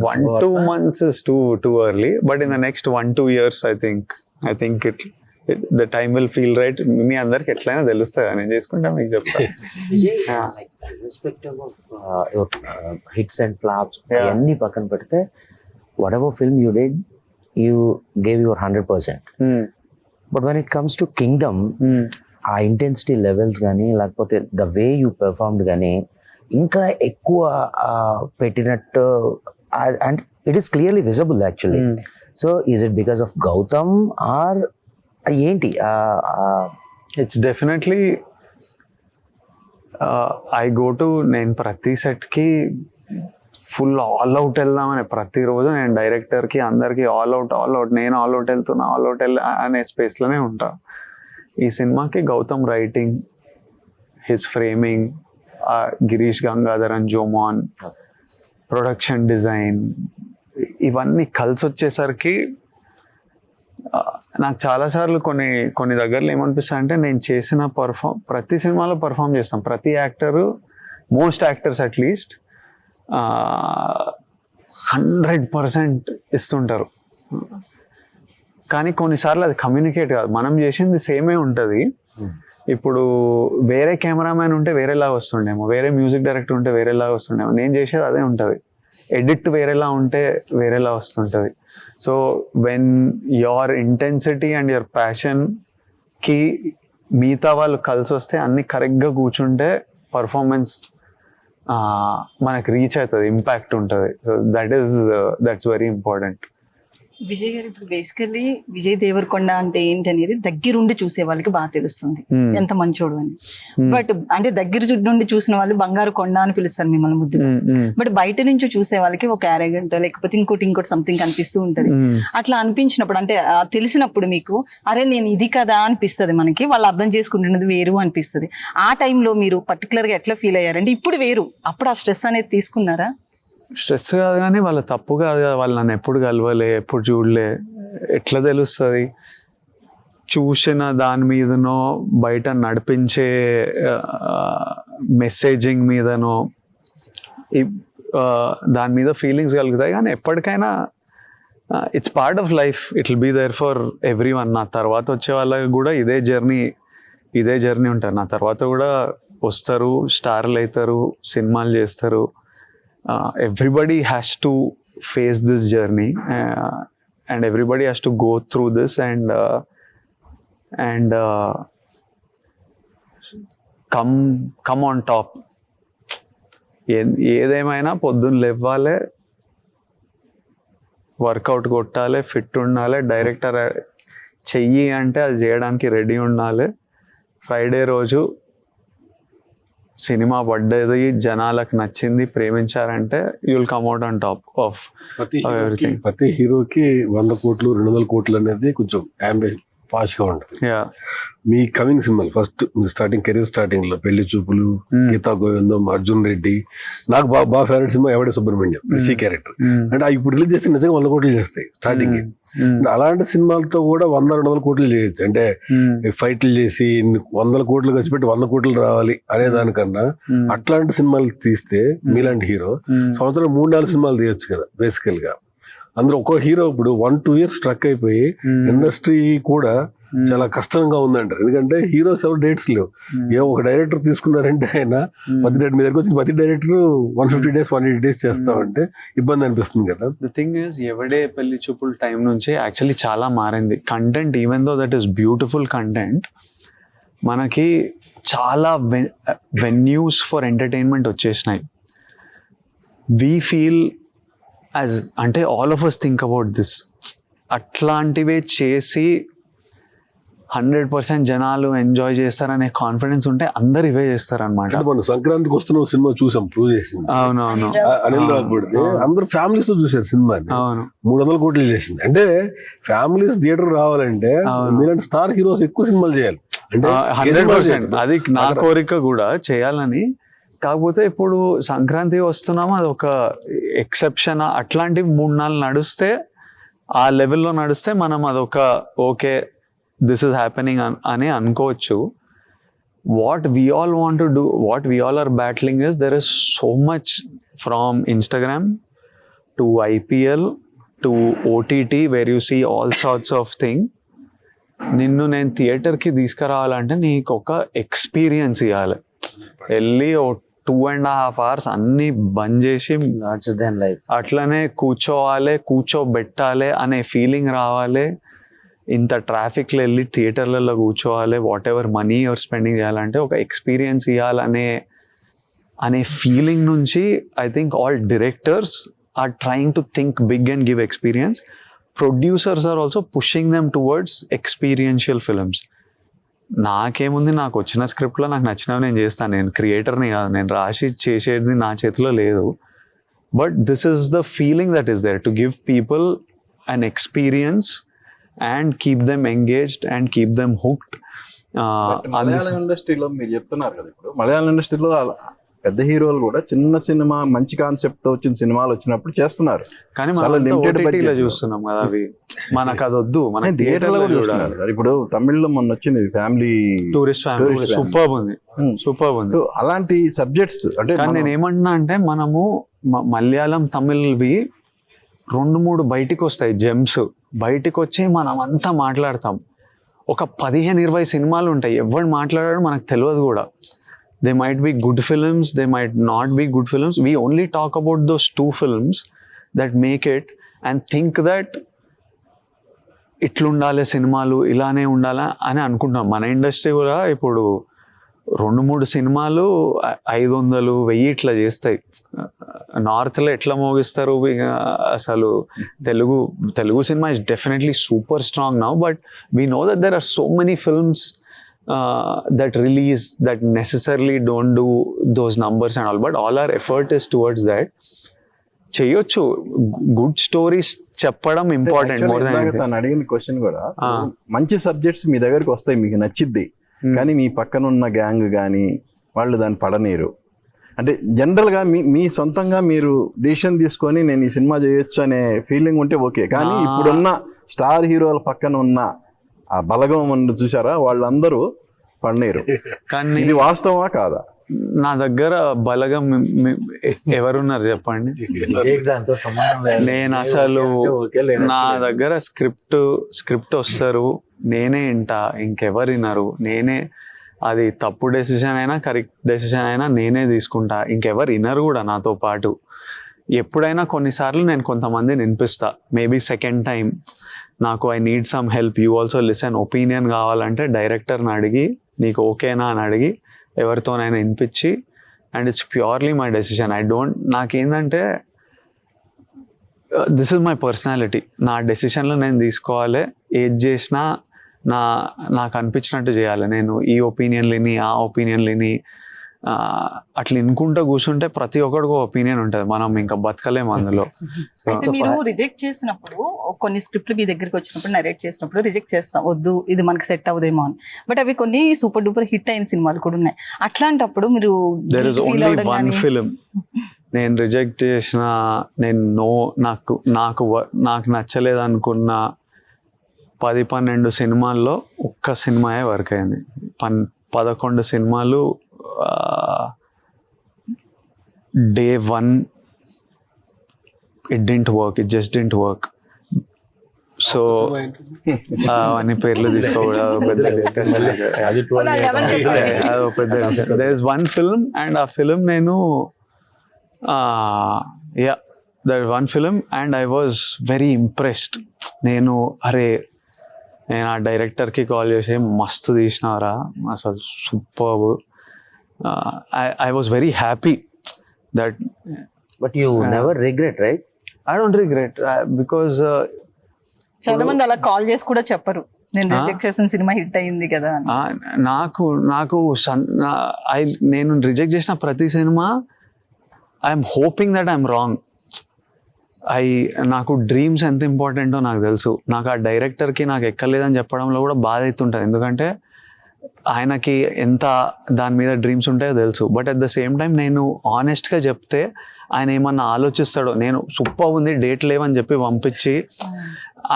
1-2 months is too early, but in the next 1-2 years I think the time will feel right. మీ అందరికి ఎట్లయినా తెలుస్తుంది, నేను చేసుకుంటా మీకు చెప్తా. irrespective of your hits and flops, అన్ని పక్కన పెడితే whatever film you did, you gave your 100%. But when it comes to Kingdom, ఆ ఇంటెన్సిటీ లెవెల్స్ కానీ లేకపోతే ద వే యూ పెర్ఫార్మ్డ్ కానీ ఇంకా ఎక్కువ పెట్టినట్టు, and it is clearly visible actually. So is it because of Gautam or ఏంటి? It's definitely నేను ప్రతి సెట్కి ఫుల్ ఆల్ అవుట్ వెళ్దామని, ప్రతిరోజు నేను డైరెక్టర్కి అందరికి ఆల్ అవుట్ నేను ఆల్ అవుట్ వెళ్తున్నా, ఆల్ అవుట్ అనే స్పేస్లోనే ఉంటా. ఈ సినిమాకి Gautam writing, his framing, Girish Gangadharan, Jomon, production design, ఇవన్నీ కలిసి వచ్చేసరికి నాకు చాలాసార్లు కొన్ని దగ్గరలో ఏమనిపిస్తుంది అంటే నేను చేసిన ప్రతి సినిమాలో పర్ఫామ్ చేస్తాం, ప్రతి యాక్టరు, మోస్ట్ యాక్టర్స్ అట్లీస్ట్ 100% ఇస్తుంటారు. కానీ కొన్నిసార్లు అది కమ్యూనికేట్ కాదు, మనం చేసింది సేమే ఉంటుంది. ఇప్పుడు వేరే కెమెరామ్యాన్ ఉంటే వేరేలాగా వస్తుండేమో, వేరే మ్యూజిక్ డైరెక్టర్ ఉంటే వేరేలాగా వస్తుండేమో, నేను చేసేది అదే ఉంటుంది. ఎడిట్ వేరేలా ఉంటే వేరేలా వస్తుంటుంది. So when your intensity and your ప్యాషన్కి మిగతా వాళ్ళు కలిసి వస్తే అన్ని కరెక్ట్గా కూర్చుంటే పర్ఫార్మెన్స్ మనకు రీచ్ అవుతుంది, ఇంపాక్ట్ ఉంటుంది. So that's very important. Vijay garu, ఇప్పుడు బేసికల్లీ విజయ్ దేవరకొండ అంటే ఏంటి అనేది దగ్గరుండి చూసే వాళ్ళకి బాగా తెలుస్తుంది ఎంత మంచోడు అని. బట్ అంటే దగ్గర నుండి చూసిన వాళ్ళు బంగారు కొండ అని పిలుస్తారు మిమ్మల్ని ముద్దు. బట్ బయట నుంచి చూసే వాళ్ళకి ఒక అరగంట లేకపోతే ఇంకోటి సంథింగ్ కనిపిస్తూ ఉంటది. అట్లా అనిపించినప్పుడు అంటే తెలిసినప్పుడు మీకు అరే నేను ఇది కదా అనిపిస్తుంది, మనకి వాళ్ళు అర్థం చేసుకుంటున్నది వేరు అనిపిస్తుంది. ఆ టైంలో మీరు పర్టికులర్ గా ఎట్లా ఫీల్ అయ్యారంటే ఇప్పుడు వేరు, అప్పుడు ఆ స్ట్రెస్ అనేది తీసుకున్నారా? స్ట్రెస్ కాదు కానీ వాళ్ళ తప్పు కాదు కదా, వాళ్ళు నన్ను ఎప్పుడు కలవలే, ఎప్పుడు చూడలే, ఎట్లా తెలుస్తుంది? చూసిన దాని మీదనో బయట నడిపించే మెసేజింగ్ మీదనో దాని మీద ఫీలింగ్స్ కలుగుతాయి. కానీ ఎప్పటికైనా it's part of life, it will be there for everyone. నా తర్వాత వచ్చే వాళ్ళకి కూడా ఇదే జర్నీ ఉంటుంది. నా తర్వాత కూడా వస్తారు, స్టార్లు అవుతారు, సినిమాలు చేస్తారు. Everybody has to face this journey and everybody has to go through this and come on top. ఏదేమైనా పొద్దున్న లేవాలి, వర్కౌట్ కొట్టాలి, ఫిట్ ఉండాలి, డైరెక్టర్ చెయ్యి అంటే అది చేయడానికి రెడీ ఉండాలి. ఫ్రైడే రోజు సినిమా పడ్డది, జనాలకు నచ్చింది, ప్రేమించారంటే you will come out on top of everything. ప్రతి హీరోకి 100 కోట్లు 200 కోట్లు అనేది కొంచెం అంబిషన్ పాష్గా ఉంటుంది. మీ కమింగ్ సినిమాలు ఫస్ట్ కెరీర్ స్టార్టింగ్ లో పెళ్లి చూపులు, గీతా గోవిందం, అర్జున్ రెడ్డి, నాకు బాగా ఫేవరెట్ సినిమా ఎవడే సుబ్రహ్మణ్యం, రిషి క్యారెక్టర్. అంటే ఇప్పుడు రిలీజ్ చేస్తే నిజంగా 100 కోట్లు చేస్తాయి స్టార్టింగ్. అలాంటి సినిమాలతో కూడా 100-200 కోట్లు చేయొచ్చు. అంటే ఫైట్లు చేసి 100 కోట్లు ఖర్చు పెట్టి 100 కోట్లు రావాలి అనే దానికన్నా అట్లాంటి సినిమాలు తీస్తే మీలాంటి హీరో సంవత్సరం 3-4 సినిమాలు తీయొచ్చు కదా బేసికల్ గా. అందులో ఒక్కో హీరో ఇప్పుడు 1-2 years స్ట్రక్ అయిపోయి ఇండస్ట్రీ కూడా చాలా కష్టంగా ఉందంటారు. ఎందుకంటే హీరోస్ ఎవరు డేట్స్ లేవు. ఒక డైరెక్టర్ తీసుకున్నారంటే ఆయన ప్రతి డేట్ మీ దగ్గర వచ్చిన ప్రతి డైరెక్టర్ 150 days 180 days చేస్తామంటే ఇబ్బంది అనిపిస్తుంది కదా. ద థింగ్ ఇస్ ఎవడే పెళ్లి చూపుల టైం నుంచి యాక్చువల్లీ చాలా మారింది content. Even though that is beautiful content, మనకి చాలా వెన్యూస్ ఫర్ ఎంటర్టైన్మెంట్ వచ్చేసినాయి. వీ ఫీల్ యాజ్ అంటే all of us think about this, అట్లాంటివే చేసి 100% జనాలు ఎంజాయ్ చేస్తారనే కాన్ఫిడెన్స్ ఉంటే అందరు ఇవే చేస్తారనమాట. మన సంక్రాంతికి వస్తున్న సినిమా చూసాం, ప్రూవ్ చేసింది. అవునవును, అనిల్ రావిపూడి అందరూ ఫ్యామిలీస్ తో చూసారు సినిమాని. 300 కోట్లు చేసింది. అంటే ఫ్యామిలీస్ థియేటర్ రావాలంటే మీలాంటి స్టార్ హీరోస్ ఎక్కువ సినిమాలు చేయాలి. అంటే 100% అది నా కోరిక కూడా చేయాలని. కాకపోతే ఇప్పుడు సంక్రాంతి వస్తున్నాము, అది ఒక ఎక్సెప్షన్. అట్లాంటివి 3-4 నడుస్తే, ఆ లెవెల్లో నడిస్తే మనం అదొక ఓకే దిస్ ఈస్ హ్యాపెనింగ్ అని అనుకోవచ్చు. What we all want to do, what we all are battling is there is so much from Instagram to IPL to OTT where you see all sorts of thing. నిన్ను నేను థియేటర్కి తీసుకురావాలంటే నీకు ఒక experience ఇవ్వాలి. వెళ్ళి 2.5 hours అన్ని బంద్ చేసి అట్లనే కూర్చోబెట్టాలి అనే ఫీలింగ్ రావాలి. ఇంత ట్రాఫిక్లో వెళ్ళి థియేటర్లలో కూర్చోవాలి, whatever money your spending చేయాలంటే ఒక ఎక్స్పీరియన్స్ ఇవ్వాలనే ఫీలింగ్ నుంచి I think all directors are trying to think big and give experience. Producers are also pushing them towards experiential films. నాకేముంది, నాకు వచ్చిన స్క్రిప్ట్లో నాకు నచ్చినవి నేను చేస్తాను. నేను క్రియేటర్ని కాదు, నేను రాసి చేసేది నా చేతిలో లేదు. But this is the feeling that is there to give people an experience and keep them engaged and keep them hooked. Malayalam ఇండస్ట్రీలో మీరు చెప్తున్నారు కదా, ఇప్పుడు మలయాళం ఇండస్ట్రీలో పెద్ద హీరోలు కూడా చిన్న సినిమా మంచి కాన్సెప్ట్ తో వచ్చిన సినిమాలు వచ్చినప్పుడు చేస్తున్నారు. కానీ చాలా మనం limited OTT లో budget. చూస్తున్నాం కదా, అవి మనకు అది వద్దు, మన థియేటర్ లో కూడా చూస్తున్నారు సార్. ఇప్పుడు తమిళ్లో మొన్న వచ్చింది family tourist family Tourist family. Super ఉంది, సూపర్ ఉంది. అలాంటి సబ్జెక్ట్స్ అంటే కానీ నేను ఏమంటున్నా అంటే మనము మలయాళం తమిళ్వి 2-3 బయటికి వస్తాయి జెమ్స్, బయటికి వచ్చి మనం అంతా మాట్లాడతాం. ఒక 15-20 సినిమాలు ఉంటాయి, ఎవరు మాట్లాడాడో మనకు తెలియదు కూడా. They might be good films, they might not be good films. We only talk about those 2 films that make it and think that ఇట్లుండాలి సినిమాలు, ఇలానే ఉండాలా అని అనుకుంటున్నాం. మన ఇండస్ట్రీ కూడా ఇప్పుడు 2-3 సినిమాలు 500-1000 ఇట్లా చేస్తాయి. నార్త్లో ఎట్లా మోగిస్తారు అసలు. Telugu cinema is definitely super strong now, but we know that there are so many films that release that necessarily don't do those numbers and all, but all our effort is towards that. చేయొచ్చు, good stories చెప్పడం important more than. తను అడిగిన question కూడా, మంచి subjects మీ దగ్గరికి వస్తాయి, మీకు నచ్చిద్ది, కానీ మీ పక్కన ఉన్న గ్యాంగ్ కానీ వాళ్ళు దాన్ని పడనీరు. అంటే జనరల్గా మీ సొంతంగా మీరు డిసిషన్ తీసుకొని నేను ఈ సినిమా చేయొచ్చు అనే ఫీలింగ్ ఉంటే ఓకే, కానీ ఇప్పుడున్న స్టార్ హీరోల పక్కన ఉన్న ఆ బలగం అని చూసారా, వాళ్ళందరూ పడనీరు. కానీ ఇది వాస్తవమా కాదా? నా దగ్గర బలగం ఎవరున్నారు చెప్పండి? దాంతో సంబంధం లేదు. నేను అసలు ఓకే లేదా? నా దగ్గర స్క్రిప్ట్ వస్తారు, నేనే వింటా, ఇంకెవరు వినరు. నేనే, అది తప్పు డెసిషన్ అయినా కరెక్ట్ డెసిషన్ అయినా నేనే తీసుకుంటా, ఇంకెవరు వినరు కూడా నాతో పాటు. ఎప్పుడైనా కొన్నిసార్లు నేను కొంతమందిని వినిపిస్తా, మేబీ సెకండ్ టైం నాకు I need some help, you also listen, opinion కావాలంటే డైరెక్టర్ని అడిగి నీకు ఓకేనా అని అడిగి ఎవరితోనైనా వినిపించి, and it's purely my decision. నాకేంటంటే దిస్ ఇస్ మై పర్సనాలిటీ, నా డెసిషన్లో నేను తీసుకోవాలి, ఏది చేసినా నాకు అనిపించినట్టు చేయాలి. నేను ఈ ఒపీనియన్ లేని ఆ ఒపీనియన్ లేని అట్లా వినుకుంటూ కూర్చుంటే ప్రతి ఒక్కడికి ఒపీనియన్ ఉంటుంది, మనం ఇంకా బతకలేము అందులో. అయితే మీరు రిజెక్ట్ చేసినప్పుడు, కొన్ని స్క్రిప్ట్లు మీ దగ్గరికి వచ్చినప్పుడు నరేట్ చేసినప్పుడు రిజెక్ట్ చేస్తాం, వద్దు ఇది మనకి సెట్ అవ్వదేమో అని. బట్ అవి కొన్ని సూపర్ డూపర్ హిట్ అయిన సినిమాలు కూడా ఉన్నాయి. అట్లాంటప్పుడు మీరు there is only one film నేను రిజెక్ట్ చేసిన, నేను నాకు నచ్చలేదు అనుకున్న 10-12 సినిమాల్లో ఒక్క సినిమాయే వర్క్ అయింది. 11 సినిమాలు day 1 it didn't work, it just didn't work. So అన్ని పేర్లు తీసుకోకూడదు, there is one film and ఆ film నేను there is one film and I was very impressed. నేను ఆ డైరెక్టర్కి కాల్ చేసి మస్తు తీసినారా అసలు, super. I was very happy that. But you never regret, right? I don't regret because చాలా మంది అలా కాల్ చేసి కూడా చెప్పరు, నేను రిజెక్ట్ చేసిన సినిమా హిట్ అయింది కదా అని. నేను రిజెక్ట్ చేసిన ప్రతి cinema I'm hoping that I'm wrong. నాకు డ్రీమ్స్ ఎంత ఇంపార్టెంటో నాకు తెలుసు. నాకు ఆ డైరెక్టర్కి నాకు ఎక్కలేదని చెప్పడంలో కూడా బాధ అవుతుంటుంది, ఎందుకంటే ఆయనకి ఎంత దాని మీద డ్రీమ్స్ ఉంటాయో తెలుసు. But at the same time నేను ఆనెస్ట్గా చెప్తే ఆయన ఏమన్నా ఆలోచిస్తాడో, నేను సూపర్ ఉంది డేట్ లేవని చెప్పి పంపించి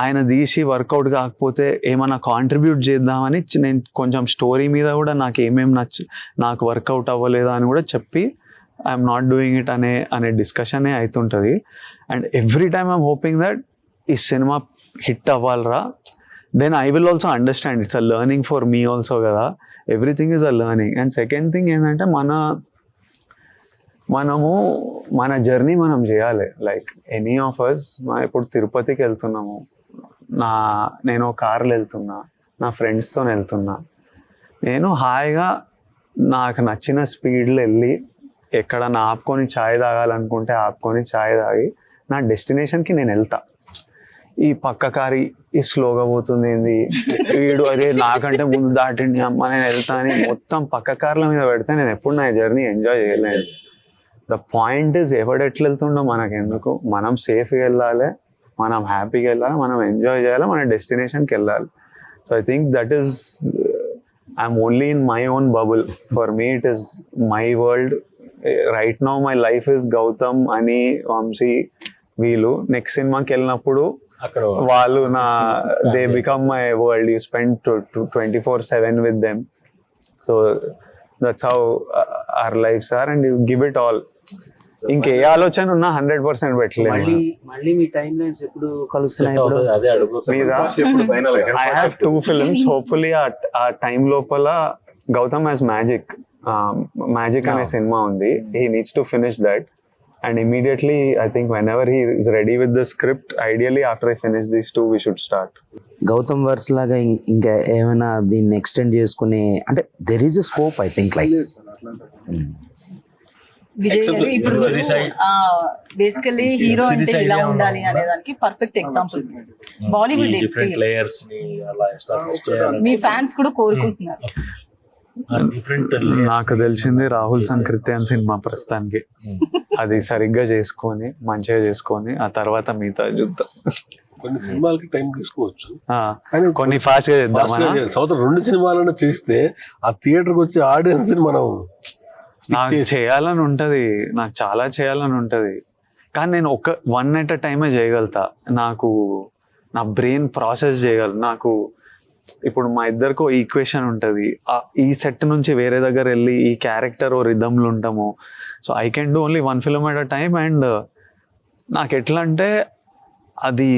ఆయన తీసి వర్కౌట్ కాకపోతే ఏమన్నా కాంట్రిబ్యూట్ చేద్దామని నేను కొంచెం స్టోరీ మీద కూడా నాకు ఏమేమి నాకు వర్కౌట్ అవ్వలేదా అని కూడా చెప్పి ఐఎమ్ నాట్ డూయింగ్ ఇట్ అనే డిస్కషనే అవుతుంటుంది. And every time I'm hoping that ఈ సినిమా హిట్ అవ్వాలరా, then I will also understand it's a learning for me also కదా, everything is a learning. And second thing ఏంటంటే మనము మన జర్నీ మనం చేయాలి. లైక్ ఎనీ ఆఫ్ అస్, ఇప్పుడు తిరుపతికి వెళ్తున్నాము, నేను కార్లో వెళ్తున్నా, నా ఫ్రెండ్స్తో వెళ్తున్నా, నేను హాయిగా నాకు నచ్చిన స్పీడ్లో వెళ్ళి ఎక్కడన్నా ఆపుకొని ఛాయ్ తాగాలనుకుంటే ఆపుకొని ఛాయ్ తాగి నా డెస్టినేషన్కి నేను వెళ్తా. ఈ పక్క కారి ఈ స్లోగా పోతుంది ఏంది, వీడు అదే నాకంటే ముందు దాటిండి అమ్మ నేను వెళ్తా అని మొత్తం పక్క కార్ల మీద పెడితే నేను ఎప్పుడు నా జర్నీ ఎంజాయ్ చేయలేదు. ద పాయింట్ ఇస్ ఎవడు ఎట్లా వెళ్తుండో మనకు ఎందుకు, మనం సేఫ్గా వెళ్ళాలి, మనం హ్యాపీగా వెళ్ళాలి, మనం ఎంజాయ్ చేయాలి, మన డెస్టినేషన్కి వెళ్ళాలి. So I think that is, I'm only in my own bubble. For me it is my world, right now my life is Gautam అని వంశీ వీళ్ళు నెక్స్ట్ సినిమాకి వెళ్ళినప్పుడు అక్కడ వాళ్ళు they become my world. You spend 24/7 with them. So that's how our lives are and you give it all. ఇంకే ఆలోచన ఉన్నా 100% పెట్టలేదు. మళ్ళీ మీ టైం లైన్స్ ఎప్పుడు కలుస్తున్నాయి ఇప్పుడు? అదే అడుగుతా. మీద final I have 2 films. Hopefully ఆ టైం లోపల గౌతమ్ has మ్యాజిక్ అనే సినిమా ఉంది. He needs to finish that. And immediately, I think whenever he is ready with the script, ideally after I finish these 2, we should start. Gautam verse లాగా ఇంకా ఏమైనా దీన్ని extend చేసుకునే అంటే there is a scope I think like. Vijay garu ఇప్పుడు basically hero అంటే ఇలా ఉండాలి అనే దానికి perfect example Bollywood. Different layers ని అలా ఎస్టాబ్లిష్ చేయాలి. మీ ఫ్యాన్స్ కూడా కోరుకుంటున్నారు. డిఫరెంట్ నాకు తెలిసింది రాహుల్ సంకృతి అని సినిమా ప్రస్తుతానికి. అది సరిగ్గా చేసుకొని మంచిగా చేసుకొని ఆ తర్వాత మిగతా చూద్దాం. కొన్ని సినిమాలకి టైం తీసుకోవచ్చు, కొన్ని ఫాస్ట్ గా చేద్దాం. సంవత్సరం 2 సినిమాలను చేస్తే ఆ థియేటర్కి వచ్చే ఆడియన్స్ ని మనం నాకు చేయాలని ఉంటది, నాకు చాలా చేయాలని ఉంటది. కానీ నేను 1 at a time చేయగలుగుతా. నాకు నా బ్రెయిన్ ప్రాసెస్ చేయగలను. నాకు ఇప్పుడు మా ఇద్దరికో ఈక్వేషన్ ఉంటుంది. ఈ సెట్ నుంచి వేరే దగ్గర వెళ్ళి ఈ క్యారెక్టర్ ఓ రిథమ్లు ఉంటాము. So I can do only 1 film at a time. And నాకు ఎట్లా అంటే అది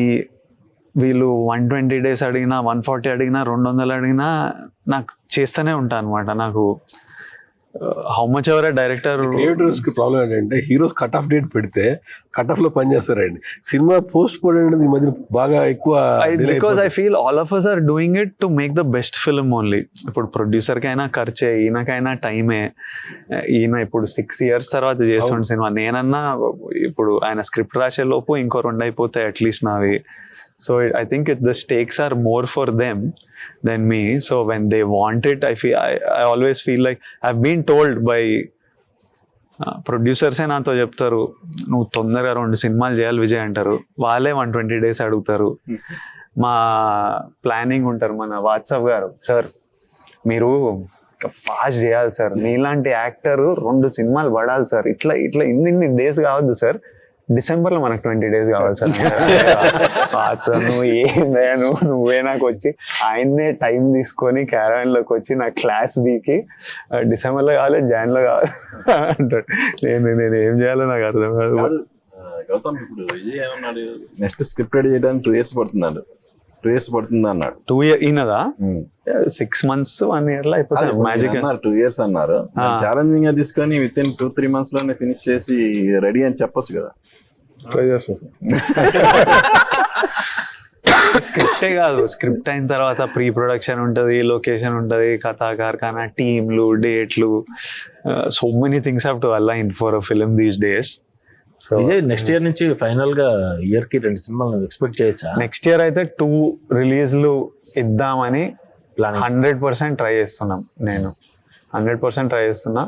వీళ్ళు 120 days అడిగినా 140 అడిగినా 200 అడిగినా నాకు చేస్తూనే ఉంటాను అనమాట. నాకు how much ever director. Creators కి ప్రాబ్లం ఏంటంటే హీరోస్ కట్ ఆఫ్ డేట్ పెడితే కట్ ఆఫ్ లో పని చేస్తారండి. సినిమా పోస్ట్ పోన్ అనేది ఈ మధ్య బాగా ఎక్కువ. Because I feel all of us are doing it to make the best film only. ఇప్పుడు ప్రొడ్యూసర్ కైనా ఖర్చే, ఈయనకైనా టైమే. ఈయన ఇప్పుడు 6 years తర్వాత చేస్తుండే సినిమా. నేనన్నా ఇప్పుడు ఆయన స్క్రిప్ట్ రాసే లోపు ఇంకో 2 అయిపోతాయి అట్లీస్ట్ నావి. So I think the stakes are more for them than me. So when they want it, I always feel like I've been told by producers నాతో చెప్తారు, నువ్వు తొందరగా 2 సినిమాలు చేయాలి విజయ్ అంటారు. వాళ్ళే 120 days అడుగుతారు. మా ప్లానింగ్ ఉంటారు మన వాట్సాప్ గారు, సార్ మీరు ఫాస్ట్ చేయాలి సార్, మీలాంటి యాక్టర్ 2 సినిమాలు పడాలి సార్, ఇట్లా ఇన్ని డేస్ కావద్దు సార్, డిసెంబర్లో మనకు 20 days కావాలి సార్. సార్ నువ్వు నువ్వే నాకు వచ్చి ఆయన్నే టైం తీసుకొని క్యారవాన్లోకి వచ్చి నా క్లాస్ బీకి డిసెంబర్లో కావాలి, జాన్లో కావాలి అంటాడు. నేను ఏం చేయాలో నాకు అర్థం కాదు. గౌతమ్ ఇప్పుడు విజయ్ ఏమన్నాడు, నెక్స్ట్ స్క్రిప్ట్ రెడీ చేయడానికి 2 years పడుతుంది. 2 years పడుతుంది అన్నాడు. 2 years ఈయనదా 6 months 1 year లో అయిపోతుంది మ్యాజిక్ అన్నారు. 2 years అన్నారు. ఛాలెంజింగ్ గా తీసుకొని within 2-3 months లోనే ఫినిష్ చేసి రెడీ అని చెప్పొచ్చు కదా. ట్రై చేస్తాను. స్క్రిప్టే కాదు, స్క్రిప్ట్ అయిన తర్వాత ప్రీ ప్రొడక్షన్ ఉంటుంది, లొకేషన్ ఉంటుంది, కథా కార్ఖానా, టీంలు, డేట్లు, so many things have to align for a film these days. Vijay next year నుంచి ఫైనల్ గా ఇయర్ కి 2 సినిమాలు ఎక్స్పెక్ట్ చేయొచ్చా? నెక్స్ట్ ఇయర్ అయితే 2 రిలీజ్లు ఇద్దామని 100% ట్రై చేస్తున్నాం. నేను 100% ట్రై చేస్తున్నా.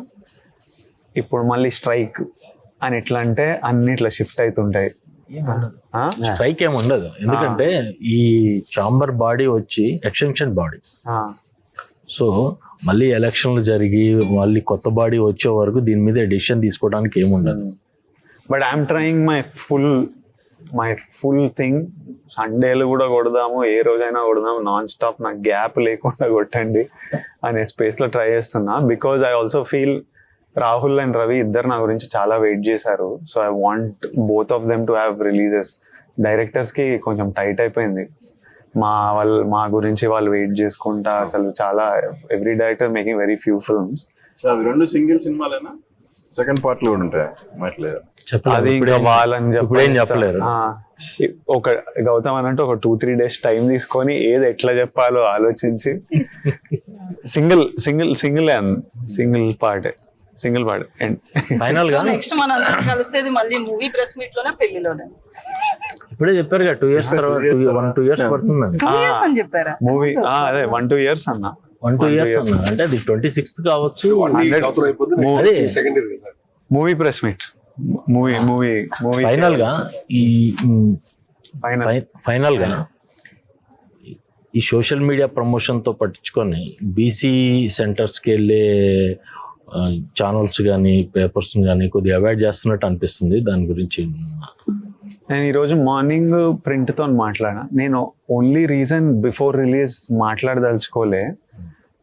ఇప్పుడు మళ్ళీ స్ట్రైక్ అని ఎట్లా అంటే అన్ని ఇట్లా షిఫ్ట్ అవుతుంటాయి. స్ట్రైక్ ఏమి ఉండదు, ఎందుకంటే ఈ చాంబర్ బాడీ వచ్చి ఎక్స్టెన్షన్ బాడీ. సో మళ్ళీ ఎలక్షన్లు జరిగి మళ్ళీ కొత్త బాడీ వచ్చే వరకు దీని మీద డిసిషన్ తీసుకోవడానికి ఏముండదు. But I'm trying my full thing. సండేలు కూడా కొడదాము, ఏ రోజైనా కొడదాము, నాన్ స్టాప్, నాకు గ్యాప్ లేకుండా కొట్టండి అనే స్పేస్లో ట్రై చేస్తున్నా. Because I also feel Rahul and Ravi ఇద్దరు నా గురించి చాలా వెయిట్ చేశారు. So I want both of them to have releases. డైరెక్టర్స్కి కొంచెం టైట్ అయిపోయింది. మా గురించి వాళ్ళు వెయిట్ చేసుకుంటా అసలు చాలా, every director making very few films. So అవి 2 సింగిల్ సినిమాలేనా? సెకండ్ పార్ట్లు కూడా ఉంటాయి మాట్లేదు. అది ఇంకా వాళ్ళని చెప్పలేరు. ఒక గౌతమ్ అన్నట్టు ఒక 2-3 days టైం తీసుకొని ఏది ఎట్లా చెప్పాలో ఆలోచించి సింగిల్ పార్ట్ ఫైనల్ గా నెక్స్ట్ మనం కలిసేది మళ్ళీ మూవీ ప్రెస్ మీట్ లోనే పెళ్లిలోనే. ఇప్పుడే చెప్పారు 2 years తర్వాత 1-2 years పడుతుందండి. 2 years అని చెప్పారా? మూవీ అదే 1-2 years అన్నా. 1-2 years అన్నా అంటే అది 26th కావచ్చు. అదే సెకండ్ ఇయర్ కదా movie press meet. Movie final గా ఫైనల్ గా ఈ సోషల్ మీడియా ప్రమోషన్ తో పట్టించుకొని బీసీ సెంటర్స్కి వెళ్ళే ఛానల్స్ కానీ పేపర్స్ కానీ కొద్దిగా అవాయిడ్ చేస్తున్నట్టు అనిపిస్తుంది. దాని గురించి నేను ఈరోజు మార్నింగ్ ప్రింట్తో మాట్లాడా. నేను ఓన్లీ రీజన్ బిఫోర్ రిలీజ్ మాట్లాడదలుచుకోలే,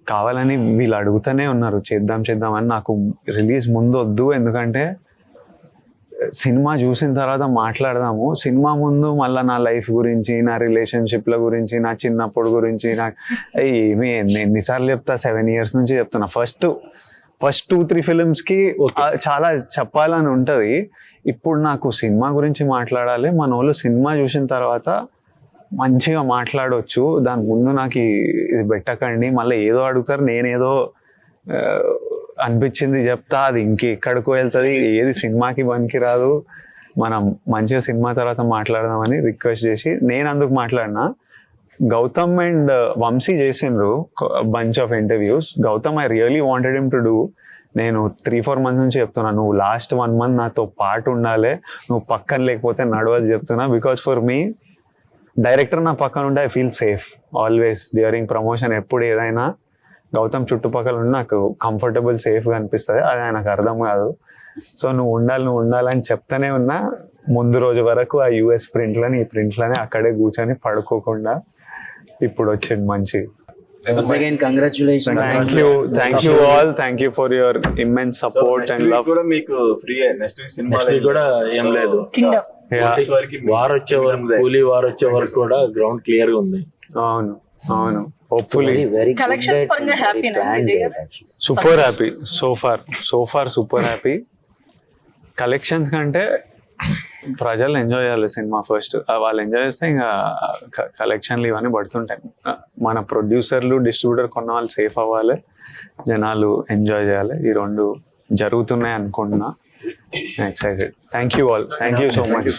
కావాలని వీళ్ళు అడుగుతూనే ఉన్నారు చేద్దాం అని. నాకు రిలీజ్ ముందు వద్దు, ఎందుకంటే సినిమా చూసిన తర్వాత మాట్లాడదాము. సినిమా ముందు మళ్ళీ నా లైఫ్ గురించి, నా రిలేషన్షిప్ల గురించి, నా చిన్నప్పుడు గురించి, నాకు ఏమి ఎన్నిసార్లు చెప్తా, 7 years నుంచి చెప్తున్నా. ఫస్ట్ 2-3 ఫిలిమ్స్కి చాలా చెప్పాలని ఉంటుంది. ఇప్పుడు నాకు సినిమా గురించి మాట్లాడాలి. మన వాళ్ళు సినిమా చూసిన తర్వాత మంచిగా మాట్లాడవచ్చు. దాని ముందు నాకు ఇది పెట్టకండి, మళ్ళీ ఏదో అడుగుతారు, నేనేదో అనిపించింది చెప్తా, అది ఇంకెక్కడికో వెళ్తుంది, ఏది సినిమాకి పనికి రాదు. మనం మంచిగా సినిమా తర్వాత మాట్లాడదామని రిక్వెస్ట్ చేసి నేను అందుకు మాట్లాడినా. గౌతమ్ అండ్ వంశీ చేసిండ్రు bunch of interviews. Gautam I really wanted him to do. నేను 3-4 months నుంచి చెప్తున్నా, నువ్వు లాస్ట్ 1 month నాతో పాటు ఉండాలి, నువ్వు పక్కన లేకపోతే నడవదు చెప్తున్నా. బికాస్ ఫర్ మీ డైరెక్టర్ నా పక్కన ఉంటే I feel safe always during promotion. ఎప్పుడు ఏదైనా గౌతమ్ చుట్టుపక్కల ఉండి నాకు కంఫర్టబుల్ సేఫ్గా అనిపిస్తుంది. అది ఆయనకు అర్థం కాదు. సో నువ్వు ఉండాలని చెప్తానే ఉన్నా. ముందు రోజు వరకు ఆ US ప్రింట్లని ఈ ప్రింట్లని అక్కడే కూర్చొని పడుకోకుండా ఇప్పుడు వచ్చింది మంచి. Once again, congratulations. Thank you all. Thank you for your immense support and love. కూడా మీకు free next week cinema next week కూడా ఏం లేదు. కింగ్డమ్ వార్ వచ్చే వరకు, కూలీ వార్ వచ్చే వరకు కూడా గ్రౌండ్ క్లియర్ గా ఉంది. అవును hopefully Very good Collections that పరంగా very happy నా planned Vijay it garu? actually. Super happy so far super happy. Collections కంటే ప్రజలు ఎంజాయ్ చేయాలి సినిమా ఫస్ట్. వాళ్ళు ఎంజాయ్ చేస్తే ఇంకా కలెక్షన్లు ఇవన్నీ పడుతుంటాయి. మన ప్రొడ్యూసర్లు, డిస్ట్రిబ్యూటర్ కొన్న వాళ్ళు సేఫ్ అవ్వాలి, జనాలు ఎంజాయ్ చేయాలి. ఈ 2 జరుగుతున్నాయి అనుకుంటున్నా. Excited. Thank you all. Thank you so much.